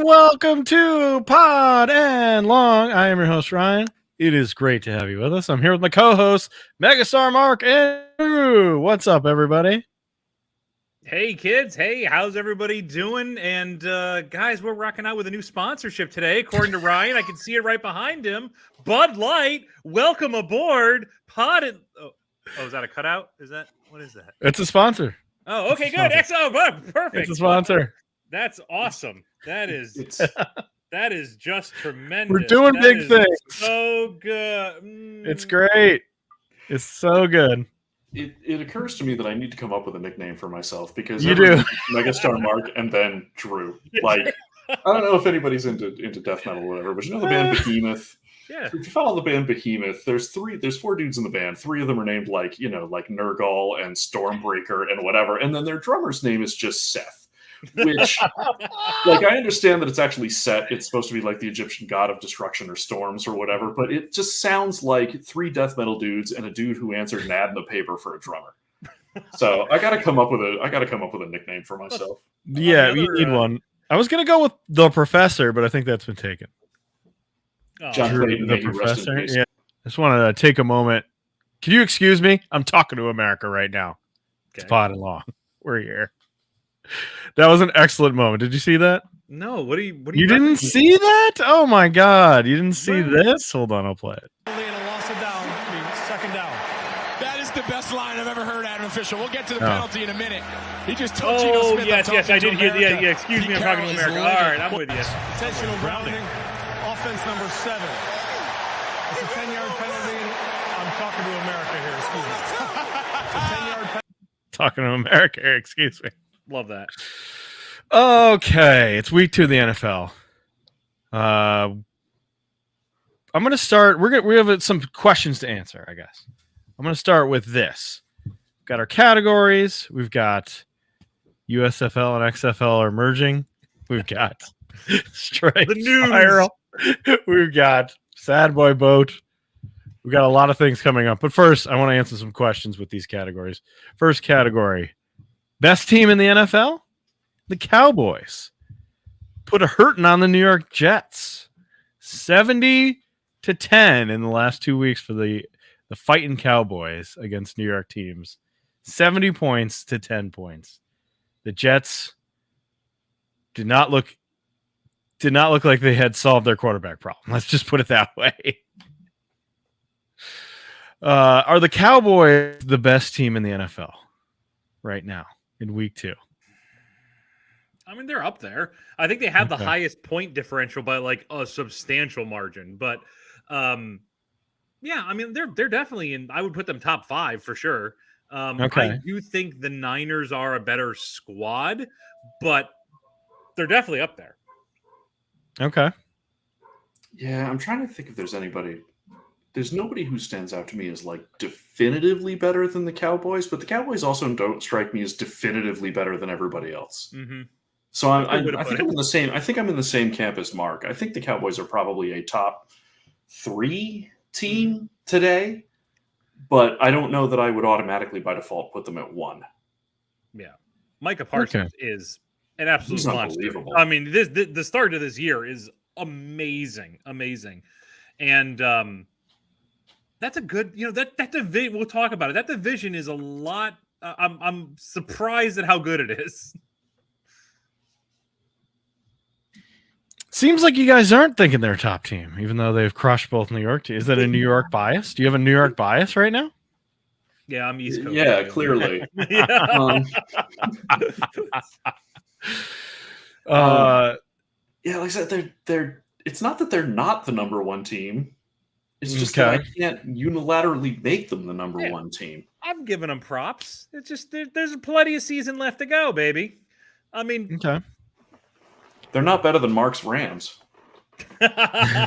welcome to Pod and Long. I am your host, Ryan. It is great to have you with us. I'm here with my co-hosts, Megastar Mark and Drew. What's up, everybody? Hey, kids. Hey, how's everybody doing? And guys, we're rocking out with a new sponsorship today. According to Ryan, I can see it right behind him. Bud Light, welcome aboard. Pod and... Oh, is that a cutout? What is that? It's a sponsor. Oh, okay, good. Excellent. Perfect. It's a sponsor. That's awesome. That is just tremendous. We're doing big things. So good. It's great. It's so good. It occurs to me that I need to come up with a nickname for myself because you do Megastar Mark and then Drew. Like, I don't know if anybody's into death metal or whatever, but you know the band Behemoth. Yeah. If you follow the band Behemoth, there's four dudes in the band. Three of them are named like Nergal and Stormbreaker and whatever, and then their drummer's name is just Seth. Which, like, I understand that it's actually Set. It's supposed to be like the Egyptian god of destruction or storms or whatever, but it just sounds like three death metal dudes and a dude who answered an ad in the paper for a drummer. So I gotta come up with a nickname for myself. Yeah, you need one. I was gonna go with the Professor, but I think that's been taken. Oh, John Clayton, the Professor. Yeah. I just wanted to take a moment. Can you excuse me? I'm talking to America right now. Okay. It's Pod and Long. We're here. That was an excellent moment. Did you see that? No. What do you? You didn't see that? Oh my God! You didn't see this? Hold on, I'll play it. Second down. That is the best line I've ever heard out of an official. We'll get to the penalty in a minute. He just told Geno Smith. Yes, I did hear. Yeah. Excuse me, I'm talking to America. All right, I'm with you. Intentional grounding. Offense number 7. It's a 10-yard penalty. I'm talking to America here. Excuse me. It's a 10-yard penalty. Talking to America here. Excuse me. Love that. Okay, it's week 2 of the NFL. I'm going to start. We have some questions to answer, I guess. I'm going to start with this. We've got our categories. We've got USFL and XFL are merging. We've got Strike The news. Spiral. We've got Sad Boy Boat. We've got a lot of things coming up. But first, I want to answer some questions with these categories. First category. Best team in the NFL? The Cowboys. Put a hurting on the New York Jets. 70-10 in the last 2 weeks for the fighting Cowboys against New York teams. 70 points to 10 points. The Jets did not look like they had solved their quarterback problem. Let's just put it that way. Are the Cowboys the best team in the NFL right now in week 2? I mean, they're up there. I think they have the highest point differential by like a substantial margin. But yeah, I mean, they're definitely in. I would put them top 5 for sure. I do think the Niners are a better squad, but they're definitely up there. Okay. Yeah, I'm trying to think if there's anybody. There's nobody who stands out to me as like definitively better than the Cowboys, but the Cowboys also don't strike me as definitively better than everybody else. Mm-hmm. So I think I'm in the same. I think I'm in the same camp as Mark. I think the Cowboys are probably a top 3 team today, but I don't know that I would automatically by default put them at 1. Yeah, Micah Parsons is an absolute monster. Unbelievable. I mean, the start of this year is amazing, and that's a good. That division. We'll talk about it. That division is a lot. I'm surprised at how good it is. Seems like you guys aren't thinking they're a top team, even though they've crushed both New York teams. Is that a New York bias? Do you have a New York bias right now? Yeah, I'm East Coast. Yeah, clearly. Yeah. Yeah, like I said, they're. It's not that they're not the number 1 team. It's just that I can't unilaterally make them the number 1 team. I'm giving them props. It's just there's plenty of season left to go, baby. I mean, Okay. They're not better than Mark's Rams.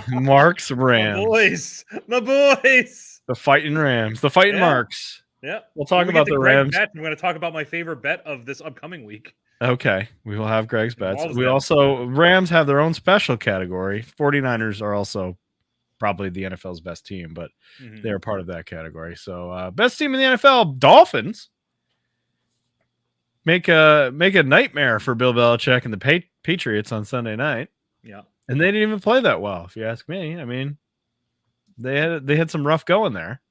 Mark's Rams. My boys. The fighting Rams. The fighting Marks. Yeah. We'll talk about the Rams. Bet, I'm going to talk about my favorite bet of this upcoming week. Okay. We will have Greg's bets. Rams have their own special category. 49ers are also probably the NFL's best team, but they're part of that category. So best team in the NFL, Dolphins. Make a nightmare for Bill Belichick and the Patriots on Sunday night. Yeah. And they didn't even play that well, if you ask me. I mean, they had some rough going there.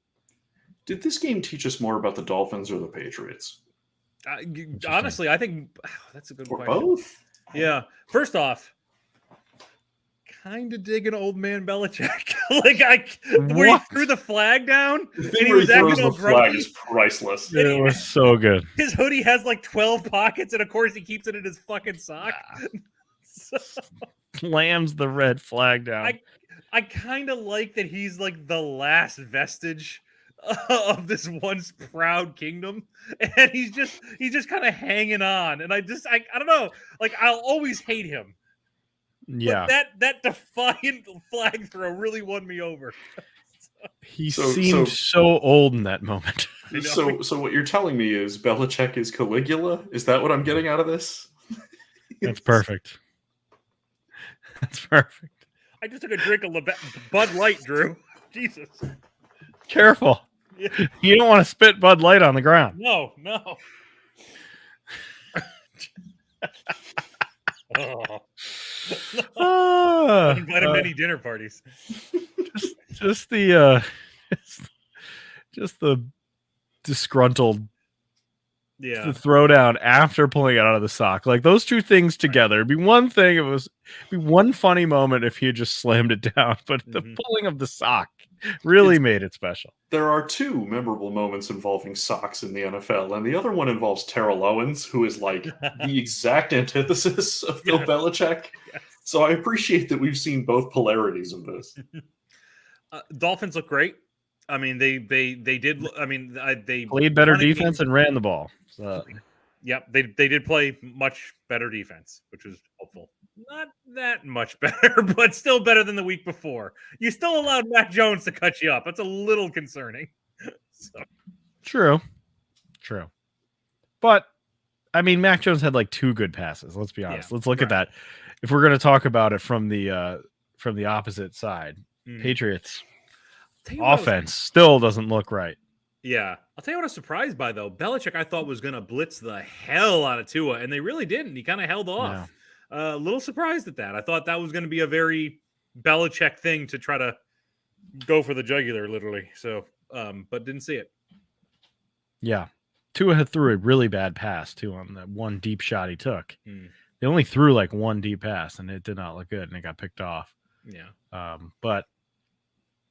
Did this game teach us more about the Dolphins or the Patriots? Honestly, I think that's a good Or question. both? Yeah. First off, kind of digging old man Belichick. Like where he What? threw the flag down The and thing he where he was acting throws all the flag grumpy. is priceless. It was so good. His hoodie has like 12 pockets, and of course he keeps it in his fucking sock. So, Slams the red flag down. I kind of like that he's like the last vestige of this once proud kingdom, and he's just kind of hanging on. And I don't know, like I'll always hate him. Yeah. But that defiant flag throw really won me over. He So- seemed so old in that moment. I know. So what you're telling me is Belichick is Caligula? Is that what I'm getting out of this? That's perfect. That's perfect. I just took a drink of Bud Light, Drew. Jesus. Careful. Yeah. You don't want to spit Bud Light on the ground. No. Ah, Invite him to any dinner parties. just the just the disgruntled Yeah. the throwdown after pulling it out of the sock. Like those two things together. It'd be one thing. It'd be one funny moment if he had just slammed it down. But the Mhm. pulling of the sock really made it special. There are two memorable moments involving socks in the NFL, and the other one involves Terrell Owens, who is like the exact antithesis of Bill Yes. Belichick. Yes. So I appreciate that we've seen both polarities of this. Dolphins look great. I mean, they did. I mean, they Played better won a game. defense and ran the ball. So Yep, they did play much better defense, which was hopeful. Not that much better, but still better than the week before. You still allowed Mac Jones to cut you up. That's a little concerning. So, true. But I mean, Mac Jones had like 2 good passes. Let's be honest. Yeah, Let's look at right. that. If we're going to talk about it from the opposite side, Patriots Tell you what I was- offense still doesn't look right. Yeah. I'll tell you what I was surprised by, though. Belichick, I thought, was going to blitz the hell out of Tua, and they really didn't. He kind of held off. A little surprised at that. I thought that was going to be a very Belichick thing to try to go for the jugular, literally. So, but didn't see it. Yeah. Tua had threw a really bad pass too on that one deep shot he took. Hmm. They only threw like one deep pass and it did not look good and it got picked off. Yeah. But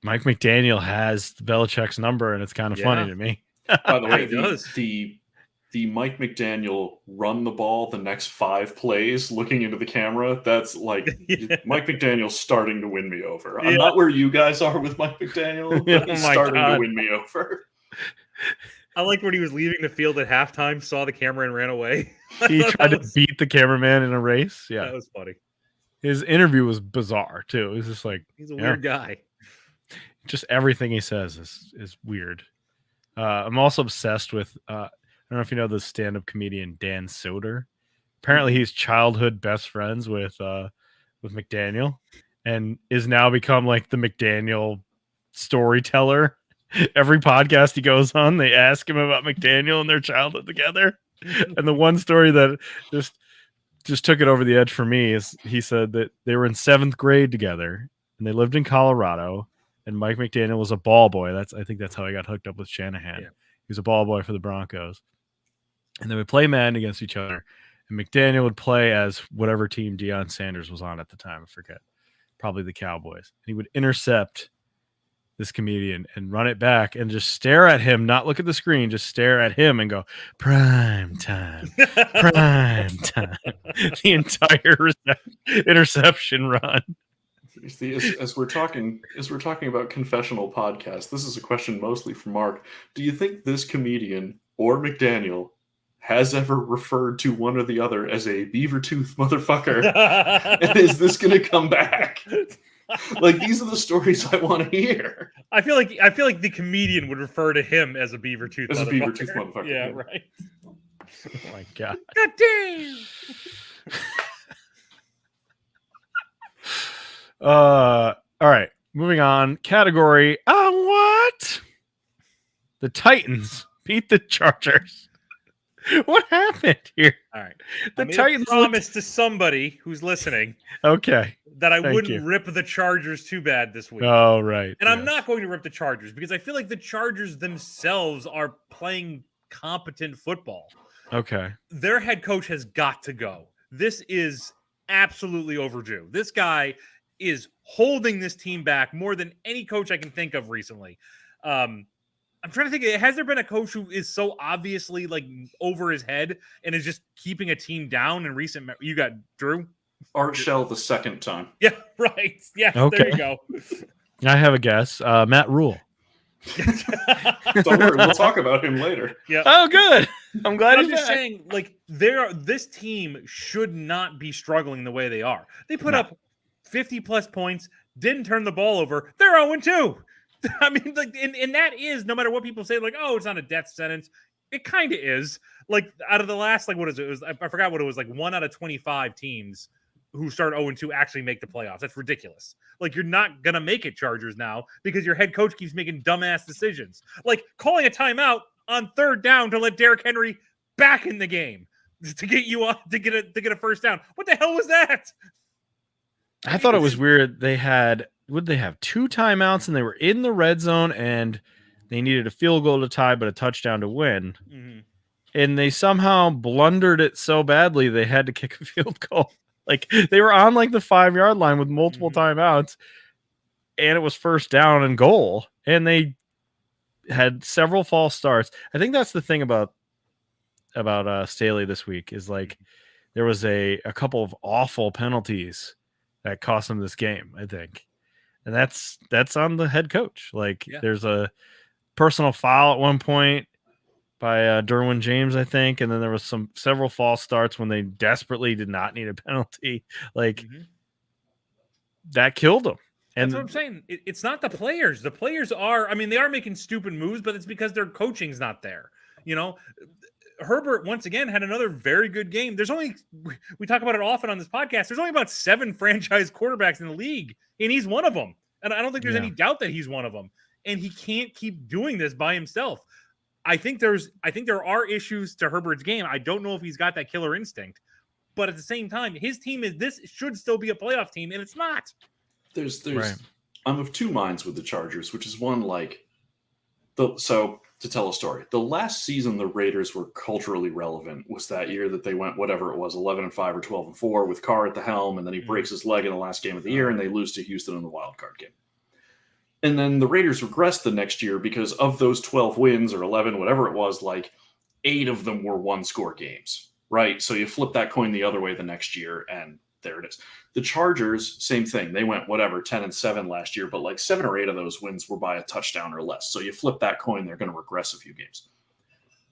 Mike McDaniel has Belichick's number and it's kind of funny to me. By the way, He does. the Mike McDaniel run the ball the next 5 plays looking into the camera, that's like Yeah. Mike McDaniel's starting to win me over. Yeah. I'm not where you guys are with Mike McDaniel, but Oh he's my starting God. to win me over. I like when he was leaving the field at halftime, saw the camera and ran away. He I thought tried to that was- beat the cameraman in a race. Yeah. That was funny. His interview was bizarre too. It was just like He's a Yeah. weird guy. just everything he says is weird. I'm also obsessed with I don't know if you know the stand-up comedian Dan Soder. Apparently he's childhood best friends with McDaniel and is now become like the McDaniel storyteller. Every podcast he goes on, they ask him about McDaniel and their childhood together. And the one story that just took it over the edge for me is he said that they were in 7th grade together and they lived in Colorado and Mike McDaniel was a ball boy. I think that's how he got hooked up with Shanahan. Yeah. He was a ball boy for the Broncos. And they would play Madden against each other. And McDaniel would play as whatever team Deion Sanders was on at the time. I forget. Probably the Cowboys. And he would intercept this comedian and run it back and just stare at him, not look at the screen, just stare at him and go, prime time, prime time. The entire interception run. You see, as we're talking about confessional podcasts, this is a question mostly for Mark. Do you think this comedian or McDaniel has ever referred to one or the other as a beaver tooth motherfucker? And is this going to come back? Like, these are the stories I want to hear. I feel like the comedian would refer to him as a beaver tooth As a motherfucker. beaver tooth motherfucker, Yeah, yeah. right. Oh my God. God damn. All right, moving on. Category. What? The Titans beat the Chargers. What happened here? All right. The I made Titans. a promise to somebody who's listening Okay. that I Thank wouldn't you. rip the Chargers too bad this week. Oh, right. And I'm yes. not going to rip the Chargers because I feel like the Chargers themselves are playing competent football. Okay. Their head coach has got to go. This is absolutely overdue. This guy is holding this team back more than any coach I can think of recently. I'm trying to think, has there been a coach who is so obviously like over his head and is just keeping a team down in recent? You got Drew? Art Shell the second time. Yeah, right. Yes, Okay. there you go. I have a guess. Matt Rule. Don't worry, we'll talk about him later. Yeah. Oh, good. I'm glad I'm he's just back. saying, like, this team should not be struggling the way they are. They put No. up 50 plus points, didn't turn the ball over. They're 0-2. I mean, like, and that is, no matter what people say, like, oh, it's not a death sentence. It kind of is. Like, out of the last, like, what is it? It was, I forgot what it was, like 1 out of 25 teams who start 0-2 actually make the playoffs. That's ridiculous. Like, you're not going to make it, Chargers, now because your head coach keeps making dumbass decisions. Like calling a timeout on 3rd down to let Derrick Henry back in the game to get you up to get a first down. What the hell was that? I thought it was weird. They had, would they have 2 timeouts and they were in the red zone and they needed a field goal to tie, but a touchdown to win. Mm-hmm. And they somehow blundered it so badly they had to kick a field goal. Like they were on like the 5-yard line with multiple timeouts, and it was first down and goal. And they had several false starts. I think that's the thing about Staley this week is like there was a couple of awful penalties that cost him this game, I think. And that's on the head coach. Like there's a personal foul at one point by Derwin James, I think, and then there was several false starts when they desperately did not need a penalty. Like that killed them. And that's what I'm saying. It's not the players. The players are, I mean, they are making stupid moves, but it's because their coaching's not there. You know, Herbert once again had another very good game. There's only, we talk about it often on this podcast, there's only about 7 franchise quarterbacks in the league, and he's one of them. And I don't think there's any doubt that he's one of them. And he can't keep doing this by himself. I think there are issues to Herbert's game. I don't know if he's got that killer instinct, but at the same time, his team should still be a playoff team, and it's not. There's Right. I'm of 2 minds with the Chargers, which is one like so to tell a story. The last season the Raiders were culturally relevant was that year that they went whatever it was 11-5 or 12-4 with Carr at the helm, and then he breaks his leg in the last game of the year, and they lose to Houston in the wild card game. And then the Raiders regressed the next year because of those 12 wins or 11, whatever it was, like 8 of them were 1-score games, right? So you flip that coin the other way the next year, and there it is. The Chargers, same thing. They went 10-7 last year, but like 7 or 8 of those wins were by a touchdown or less. So you flip that coin, they're going to regress a few games.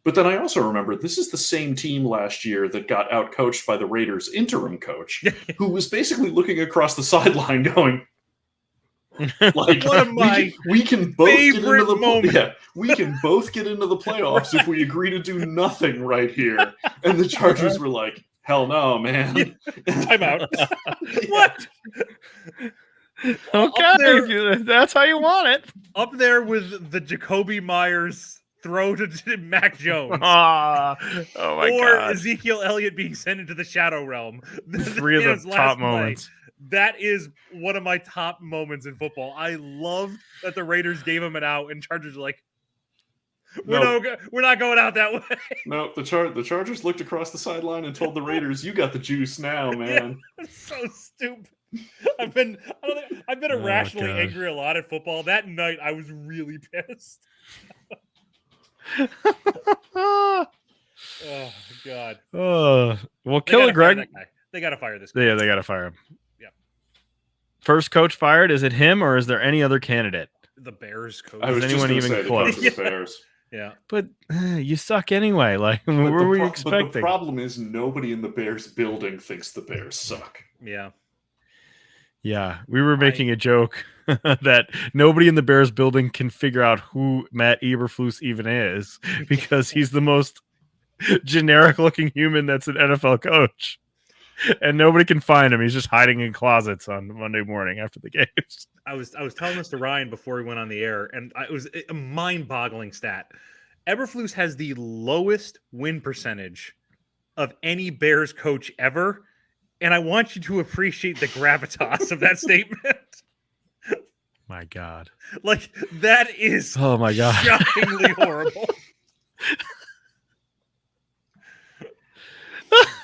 But then I also remember this is the same team last year that got outcoached by the Raiders interim coach, who was basically looking across the sideline going, like, one of my we can both get into favorite the moments. we can both get into the playoffs if we agree to do nothing right here. And the Chargers were like, hell no, man. Time out. What? Okay, that's how you want it. Up there with the Jacoby Myers throw to Mac Jones. Oh my or god. Ezekiel Elliott being sent into the shadow realm. 3 of the top moments. That is one of my top moments in football. I love that the Raiders gave him an out, and Chargers are like, we're not going out that way. No, the Chargers looked across the sideline and told the Raiders, "You got the juice now, man." Yeah, it's so stupid. I've been irrationally angry a lot at football. That night, I was really pissed. Oh God. Well, Killer Greg. They got to fire this guy. Yeah, they got to fire him. Yeah. First coach fired. Is it him or is there any other candidate? The Bears coach. I was Is just anyone going to even say the close? coach of the Bears. Yeah. But you suck anyway. Like, what But were you But expecting? the problem is nobody in the Bears building thinks the Bears suck. Yeah. Yeah, we were making a joke that nobody in the Bears building can figure out who Matt Eberflus even is because he's the most generic-looking human that's an NFL coach, and nobody can find him. He's just hiding in closets on Monday morning after the games. I was telling this to Ryan before we went on the air, and it was a mind-boggling stat. Eberflus has the lowest win percentage of any Bears coach ever, And I want you to appreciate the gravitas of that statement. My God. Like, that is Oh my God. shockingly horrible.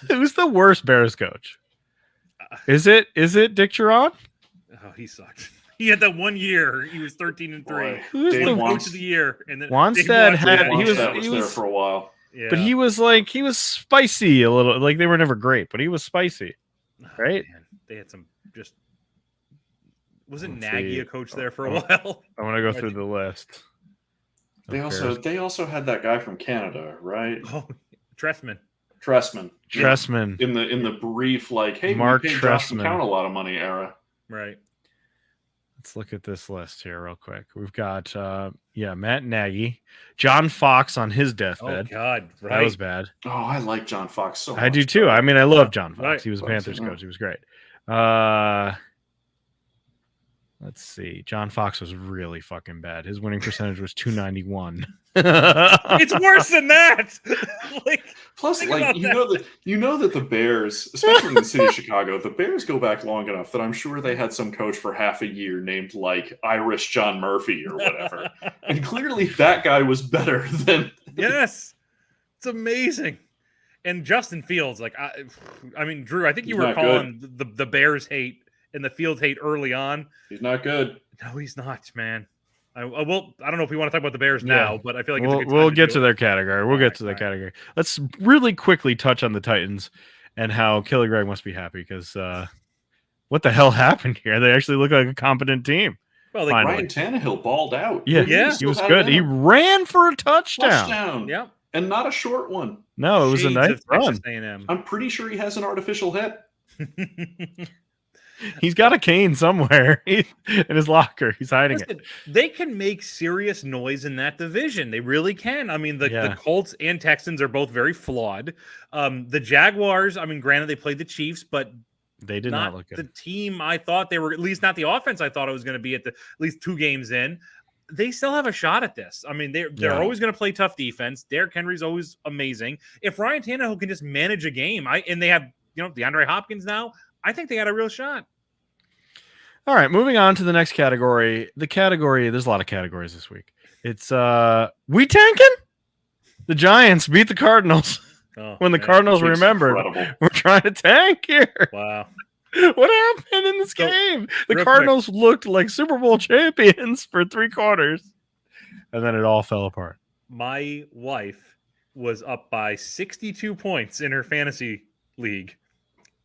Who's the worst Bears coach? Is it Dick Geron? Oh, he sucked. He had that 1 year. He was 13-3. Boy, Who's Dave the Coach of the year. And then Wannstedt Dave had- Wannstedt, he was- Wannstedt there for a while. yeah. But he was spicy a little. Like they were never great, but he was spicy. Oh, right? man. They had some just. Wasn't Let's Nagy see. a coach there for a Oh. while? I want to go through the list. They also had that guy from Canada, right? Oh, Tressman. Tressman. Tressman. In the brief, like, hey, Mark we paid Josh Tressman. McCown a lot of money era. Right. Let's look at this list here real quick. We've got Matt Nagy, John Fox on his Oh, deathbed. God. Right. That was bad. Oh, I like John Fox so much. I do too. I mean, I love John Fox. Right. He was a Fox, Panthers yeah. coach. He was great. Let's see. John Fox was really fucking bad. His winning percentage was 291. It's worse than that. Like, Plus, Think like about you know that the Bears, especially in the city of Chicago, the Bears go back long enough that I'm sure they had some coach for half a year named like Irish John Murphy or whatever, and clearly that guy was better than. yes. It's amazing. And Justin Fields, like, I mean, Drew, I think you He's were not calling the Bears hate and the Fields hate early on. He's not good. No, he's not, man. I don't know if we want to talk about the Bears now, Yeah. but I feel like it's a good time we'll to get do to it. their category. We'll All get right, to their all right. category. Let's really quickly touch on the Titans and how Kelly Greg must be happy because what the hell happened here? They actually look like a competent team. Well, Finally. Ryan Tannehill balled out. Yeah, Yeah. he still was had good. it He in him. ran for a touchdown. Touchdown. yeah. And not a short one. No, it was a Shades nice of run. Texas A&M. I'm pretty sure he has an artificial hip. He's got a cane somewhere in his locker. He's hiding it. Listen, they can make serious noise in that division. They really can. I mean, the Yeah. Colts and Texans are both very flawed. The Jaguars, I mean, granted, they played the Chiefs, but They did not look the good. team I thought they were, at least not the offense I thought it was going to be at least 2 games in. They still have a shot at this. I mean, they're Yeah. always going to play tough defense. Derrick Henry's always amazing. If Ryan Tannehill can just manage a game, and they have, DeAndre Hopkins now, I think they got a real shot. All right, moving on to the next category. The category, there's a lot of categories this week. It's we tanking? The Giants beat the Cardinals. Oh, When the man. Cardinals It's remembered, incredible. we're trying to tank here. Wow. What happened in this So, game? The real quick. Cardinals looked like Super Bowl champions for 3 quarters, and then it all fell apart. My wife was up by 62 points in her fantasy league.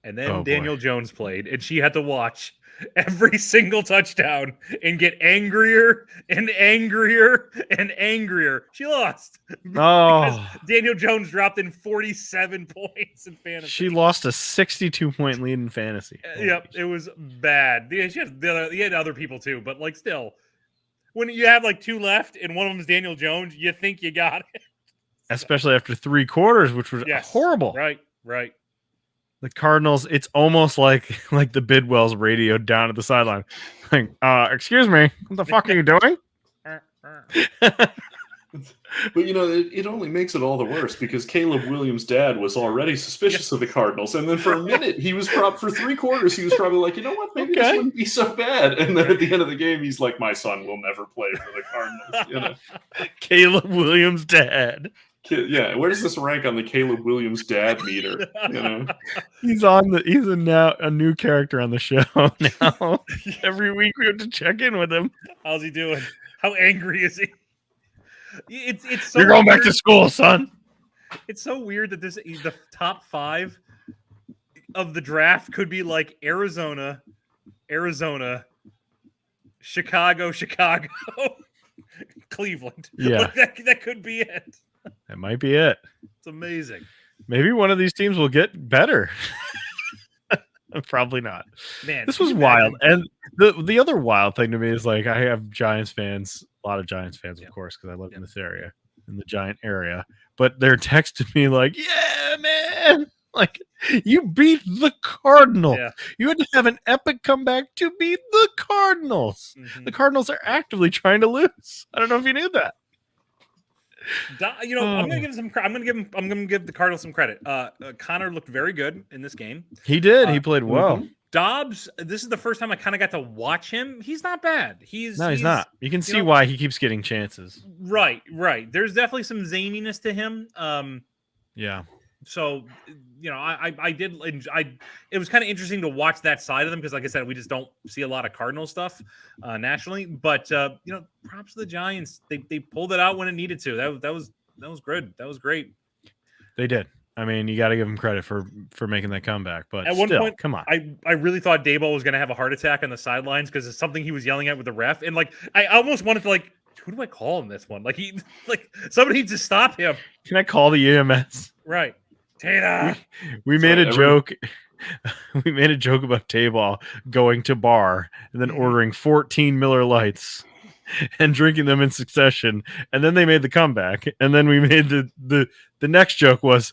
And then Oh, boy. Daniel Jones played, and she had to watch every single touchdown and get angrier and angrier and angrier. She lost. Oh, Daniel Jones dropped in 47 points in fantasy. she lost a 62-point lead in fantasy. Yep, it was bad. Yeah, she had other people too, but like still, when you have like 2 left and one of them is Daniel Jones, you think you got it. Especially after 3 quarters, which was Yes, horrible. Right. The Cardinals, it's almost like the Bidwells radio down at the sideline. Like, excuse me, what the fuck are you doing? But it only makes it all the worse because Caleb Williams' dad was already suspicious of the Cardinals, and then for a minute he was for 3 quarters he was probably like, you know what, maybe this Okay. wouldn't be so bad. And then at the end of the game, he's like, my son will never play for the Cardinals. Caleb Williams' dad. Yeah, where does this rank on the Caleb Williams dad meter? He's now a new character on the show now. Every week we have to check in with him. How's he doing? How angry is he? It's so You're going back weird. to school, son. It's so weird that the top 5 of the draft could be like Arizona, Chicago, Cleveland. Yeah. Like, that could be it. That might be it. It's amazing. Maybe one of these teams will get better. Probably not. Man, This can was you wild. imagine- And the other wild thing to me is like I have Giants fans, a lot of Giants fans, of course, because I live in this area, in the Giant area. But they're texting me like, "Yeah, man, like you beat the Cardinals. Yeah. You had to have an epic comeback to beat the Cardinals. Mhm. The Cardinals are actively trying to lose. I don't know if you knew that. You know, I'm gonna give him some. I'm gonna give the Cardinals some credit. Connor looked very good in this game. He did. He played well. Dobbs, this is the first time I kind of got to watch him. He's not bad. He's not. You can see why he keeps getting chances. Right. There's definitely some zaniness to him. Yeah. So, you know, I did. It was kind of interesting to watch that side of them because, like I said, we just don't see a lot of Cardinal stuff nationally. But you know, props to the Giants. They pulled it out when it needed to. That was good. That was great. They did. I mean, you got to give them credit for making that comeback. But at one point, come on. I really thought Daboll was going to have a heart attack on the sidelines because it's something he was yelling at with the ref, and like I almost wanted to who do I call in this one? Like somebody needs to stop him. Can I call the EMS? Right, Tata. We made a joke. We made a joke about Daboll going to bar and then ordering 14 Miller Lights and drinking them in succession, and then they made the comeback, and then we made the next joke was.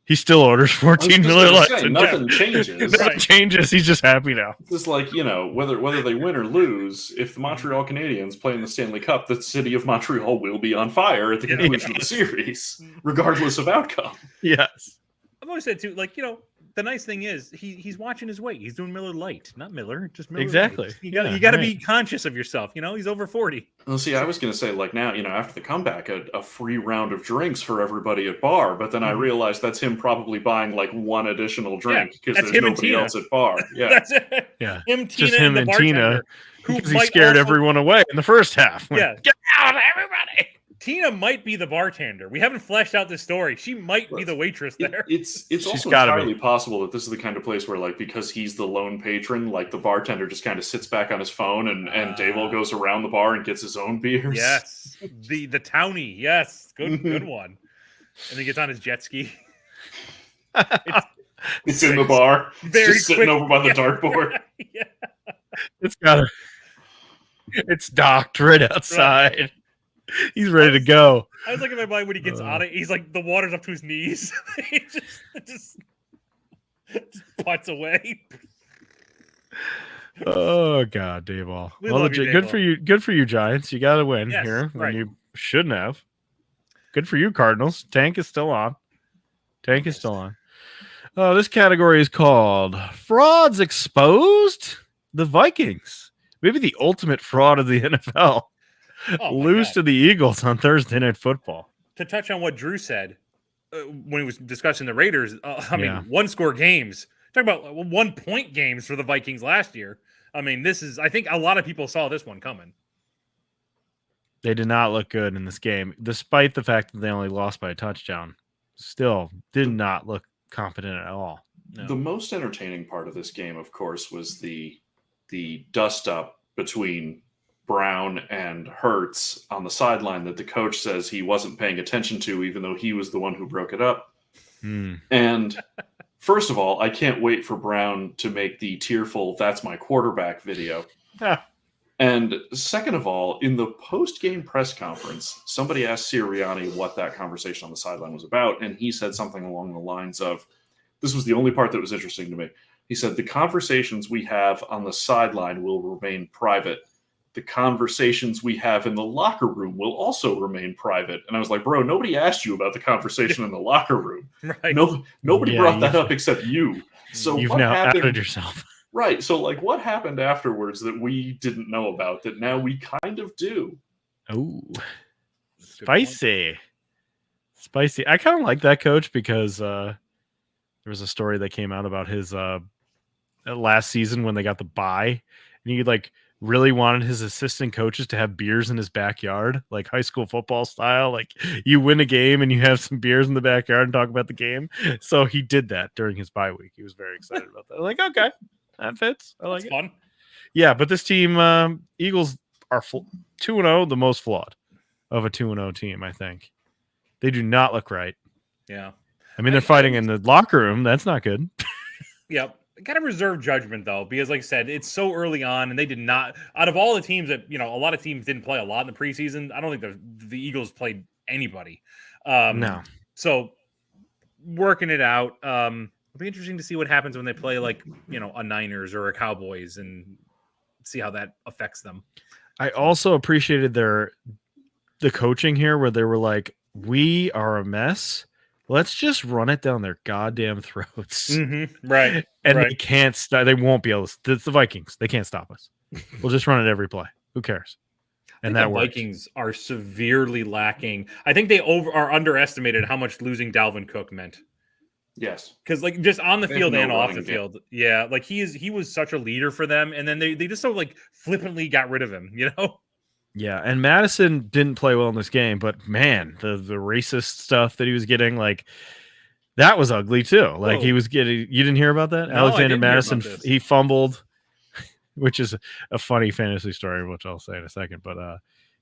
He still orders 14 Miller Lights. Nothing changes. Nothing changes. He's just happy now. It's like, you know, whether they win or lose, if the Montreal Canadiens play in the Stanley Cup, the city of Montreal will be on fire at the conclusion of the series, regardless of outcome. Yes. I've always said too, like, you know, the nice thing is he's watching his weight. He's doing Miller Light, not Miller, just Miller exactly. Light. You got to be conscious of yourself. You know, he's over 40. Well, see, I was going to say, like, now, you know, after the comeback, a free round of drinks for everybody at bar. But then I realized that's him probably buying like one additional drink because there's nobody else at bar. Yeah, that's it. Yeah, Tina, just him and Tina. Because he scared everyone away in the first half. Yeah, get out, everybody. Tina might be the bartender. We haven't fleshed out this story. She might be the waitress there. It's also entirely possible that this is the kind of place where, like, because he's the lone patron, like the bartender just kind of sits back on his phone and Daboll goes around the bar and gets his own beers. Yes, the townie. Yes, good one. And he gets on his jet ski. It's in the bar. Very just sitting over by the dartboard. Yeah. It's docked right outside. Right. He's ready to go. I was looking at my mind when he gets on it. He's like, the water's up to his knees. He just butts away. Oh God, Daboll. Well, good for you. Good for you, Giants. You got to win here when you shouldn't have. Good for you, Cardinals. Tank is still on. This category is called Frauds Exposed. The Vikings, maybe the ultimate fraud of the NFL. Lose to the Eagles on Thursday Night Football. To touch on what Drew said when he was discussing the Raiders, mean, one-score games. Talk about 1-point games for the Vikings last year. I mean, I think a lot of people saw this one coming. They did not look good in this game, despite the fact that they only lost by a touchdown. Still did not look competent at all. No. The most entertaining part of this game, of course, was the dust-up between Brown and Hurts on the sideline that the coach says he wasn't paying attention to, even though he was the one who broke it up. And first of all, I can't wait for Brown to make the tearful "That's my quarterback" video. And second of all, in the post-game press conference, somebody asked Sirianni what that conversation on the sideline was about, and he said something along the lines of, this was the only part that was interesting to me. He said, the conversations we have on the sideline will remain private. The conversations we have in the locker room will also remain private. And I was like, bro, nobody asked you about the conversation in the locker room. Right. Nobody brought that up except you. So you've what now happened? outed yourself. Right. So, like, what happened afterwards that we didn't know about that now we kind of do? Oh, spicy. I kind of like that coach because there was a story that came out about his last season when they got the bye, and he really wanted his assistant coaches to have beers in his backyard, like high school football style. Like, you win a game and you have some beers in the backyard and talk about the game. So he did that during his bye week. He was very excited about that. Like, okay, that fits. I like it. Fun. Yeah, but this team, Eagles are 2-0, the most flawed of a 2-0 team, I think. They do not look right. Yeah. I mean, they're fighting in the locker room. That's not good. Yep. Got to reserve judgment, though, because like I said, it's so early on, and they did not, out of all the teams that, a lot of teams didn't play a lot in the preseason. I don't think the Eagles played anybody. No. So working it out. It'll be interesting to see what happens when they play a Niners or a Cowboys and see how that affects them. I also appreciated the coaching here where they were like, we are a mess. Let's just run it down their goddamn throats. Right. And right. they can't stop. They won't be able to. It's the Vikings. They can't stop us. We'll just run it every play. Who cares? And I that think the worked. Vikings are severely lacking. I think they are underestimated how much losing Dalvin Cook meant. Yes. Because like just on the They have field no and off the running game. field, yeah, like he was such a leader for them, and then they just so like flippantly got rid of him, you know. Yeah, and Madison didn't play well in this game, but man, the racist stuff that he was getting, like that was ugly too. Like he Whoa. was getting. You didn't hear about that? No, I Alexander didn't hear Madison, about this. he fumbled, which is a funny fantasy story, which I'll say in a second. But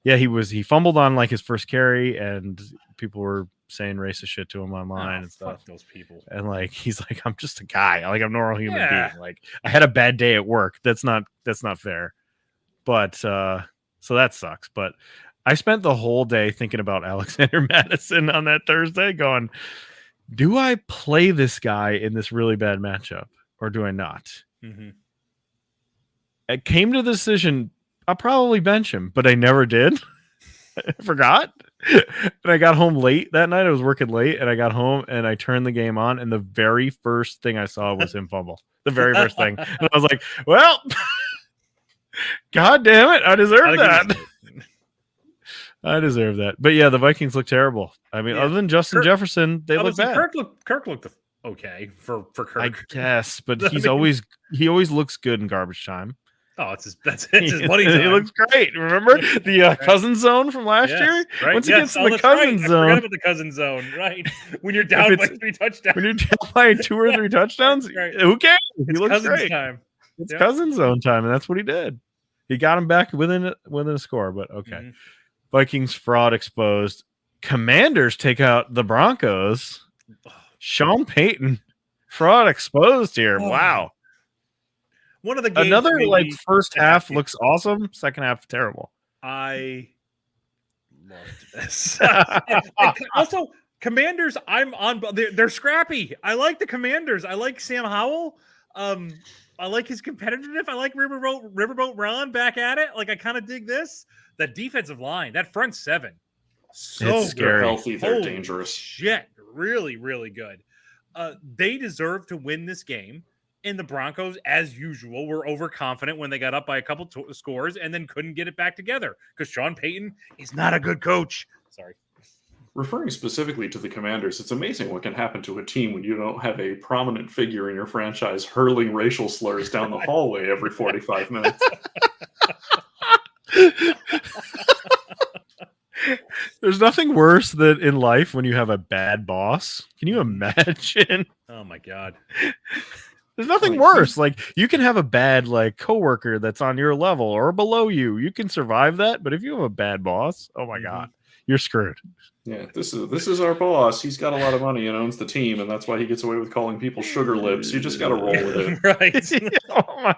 yeah, he fumbled on like his first carry, and people were saying racist shit to him online and stuff. Fuck those people. And like he's like, I'm just a guy, like I'm a normal human Yeah. being. Like I had a bad day at work. That's not fair. But so that sucks. But I spent the whole day thinking about Alexander Madison on that Thursday, going, do I play this guy in this really bad matchup or do I not? Mhm. I came to the decision I'll probably bench him, but I never did. I forgot. And I got home late that night. I was working late and I got home and I turned the game on and the very first thing I saw was him fumble. The very first thing. And I was like, well, God damn it. I deserve that. I deserve that. But yeah, the Vikings look terrible. I mean, Yeah. other than Justin Kirk- Jefferson, they look bad. Kirk looked okay for Kirk. I guess, but I he mean- always looks good in garbage time. Oh, it's his money He time. looks great. Remember the cousin zone from last Yes, year? right? Once he Yes. gets to Oh, the that's cousin right. I zone, forgot about the cousin zone, right? When you're down by it's- 3 touchdowns, when you're down by 2 or 3 touchdowns, Right. who cares? He it's looks cousin's great. time. It's Yep. cousin zone time, and that's what he did. He got him back within a score, but okay. Mhm. Vikings fraud exposed. Commanders take out the Broncos. Sean Payton fraud exposed here. Oh. Wow. One of the games Another maybe like first that half happened. looks awesome, second half terrible. I loved this. Also, Commanders, I'm on. They're scrappy. I like the Commanders. I like Sam Howell. I like his competitiveness. I like Riverboat Ron back at it. Like I kind of dig this. That defensive line, that front seven, so It's scary. They're good. healthy. They're Holy dangerous. Shit, really, really good. They deserve to win this game. And the Broncos, as usual, were overconfident when they got up by a couple scores and then couldn't get it back together because Sean Payton is not a good coach. Sorry. Referring specifically to the Commanders, it's amazing what can happen to a team when you don't have a prominent figure in your franchise hurling racial slurs down the hallway every 45 minutes. There's nothing worse than in life when you have a bad boss. Can you imagine? Oh my God. There's nothing worse. Like you can have a bad like coworker that's on your level or below you. You can survive that, but if you have a bad boss, oh my God, you're screwed. Yeah, this is our boss. He's got a lot of money and owns the team, and that's why he gets away with calling people sugar lips. You just got to roll with it. Right. Oh my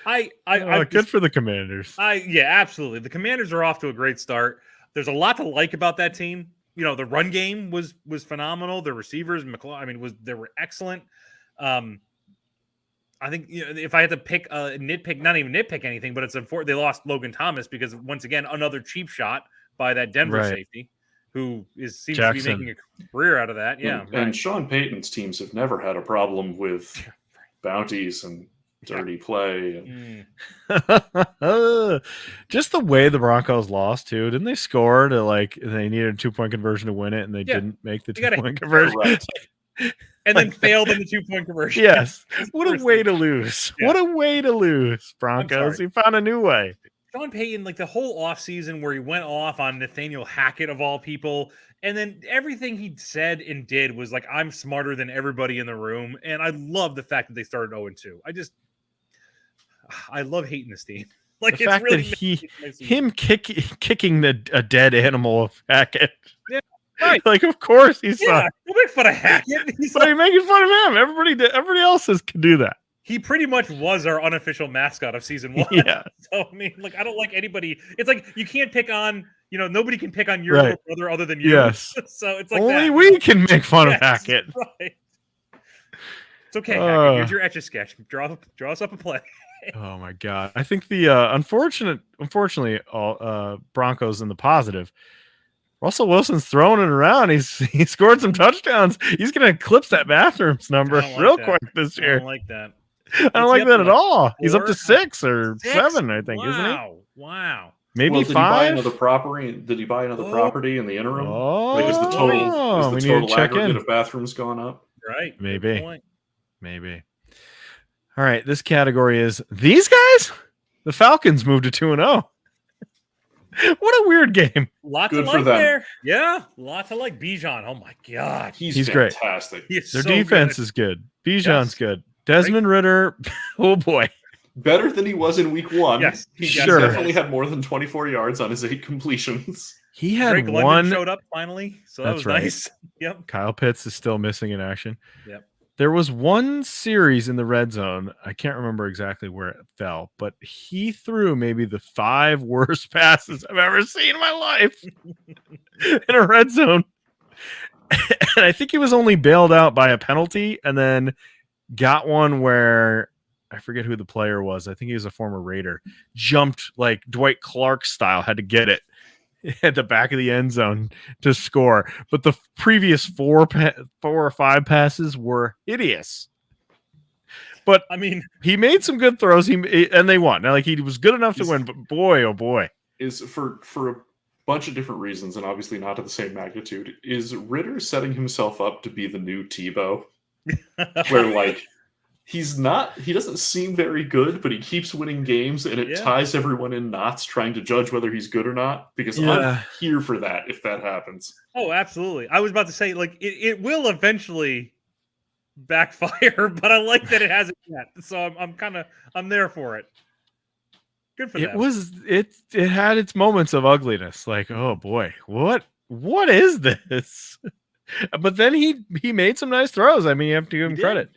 God. Good for the Commanders. Yeah, absolutely. The Commanders are off to a great start. There's a lot to like about that team. You know, the run game was phenomenal. The receivers, they were excellent. I think if I had to pick nitpick, not even nitpick anything, but it's unfortunate they lost Logan Thomas because once again another cheap shot by that Denver Right. safety who seems Jackson. to be making a career out of that. Yeah, And Sean Payton's teams have never had a problem with bounties and dirty play. And Just the way the Broncos lost too. Didn't they score to they needed a 2-point conversion to win it and they didn't make the You gotta- 2-point conversion? Correct. and then failed in the 2-point conversion. Yes. That's What a worse way than- to lose. Yeah. What a way to lose, Broncos. sorry. You found a new way. Sean Payton, like the whole offseason where he went off on Nathaniel Hackett of all people, and then everything he said and did was like, I'm smarter than everybody in the room. And I love the fact that they started 0-2. I love hating this team. Like The fact that him kicking a dead animal of Hackett. Yeah, right. Like, of course he's Yeah, don't make fun of Hackett. But you're making fun of him. Everybody else can do that. He pretty much was our unofficial mascot of season 1. Yeah. So I mean, like I don't like anybody. It's like you can't pick on, nobody can pick on your Right. little brother other than you. Yes. So it's like Only that. we can make fun of Yes, Hackett. Right. It's okay, Hackett. Here's your Etch-a-Sketch. Draw us up a play. Oh my God. I think the unfortunately all Broncos in the positive, Russell Wilson's throwing it around. He scored some touchdowns. He's going to eclipse that bathrooms number I don't like real that. quick this I year. don't like that. I don't What's he like up that to, at like, all. He's up to 4? 6 or 7, I think, isn't he? Wow. Maybe Well, did he buy 5. another property? Did he buy another Oh. property in the interim? Oh, Like, is the total we need to check aggregate in. of bathrooms gone up? Right. Maybe. Good point. Maybe. All right, this category is these guys. The Falcons moved to 2-0. What a weird game. Lots Good of for like them. there. Yeah. Lots of like Bijan. Oh my God. He's great. fantastic. He is Their so defense good. is good. Bijan's Yes. good. Desmond Ritter. Oh boy. Better than he was in week 1. Yes. He Sure. Definitely had more than 24 yards on his 8 completions. He had Drake London one. showed up finally. So that That's was right. nice. Yep. Kyle Pitts is still missing in action. Yep. There was one series in the red zone. I can't remember exactly where it fell, but he threw maybe the 5 worst passes I've ever seen in my life in a red zone. And I think he was only bailed out by a penalty and then got one where I forget who the player was. I think he was a former Raider. Jumped like Dwight Clark style, had to get it at the back of the end zone to score. But the previous 4 or 5 passes were hideous. But I mean, he made some good throws. And they won. Now, like, he was good enough to win. But boy, oh boy, Is for a bunch of different reasons, and obviously not to the same magnitude, is Ritter setting himself up to be the new Tebow, where like he doesn't seem very good, but he keeps winning games, and it Yeah. ties everyone in knots trying to judge whether he's good or not. Because Yeah. I'm here for that if that happens. oh, absolutely. I was about to say, like, it will eventually backfire, but I like that it hasn't yet. So I'm there for it. Good for them. it had its moments of ugliness. Like, oh boy, what is this? But then he made some nice throws. I mean, you have to give him He did. credit.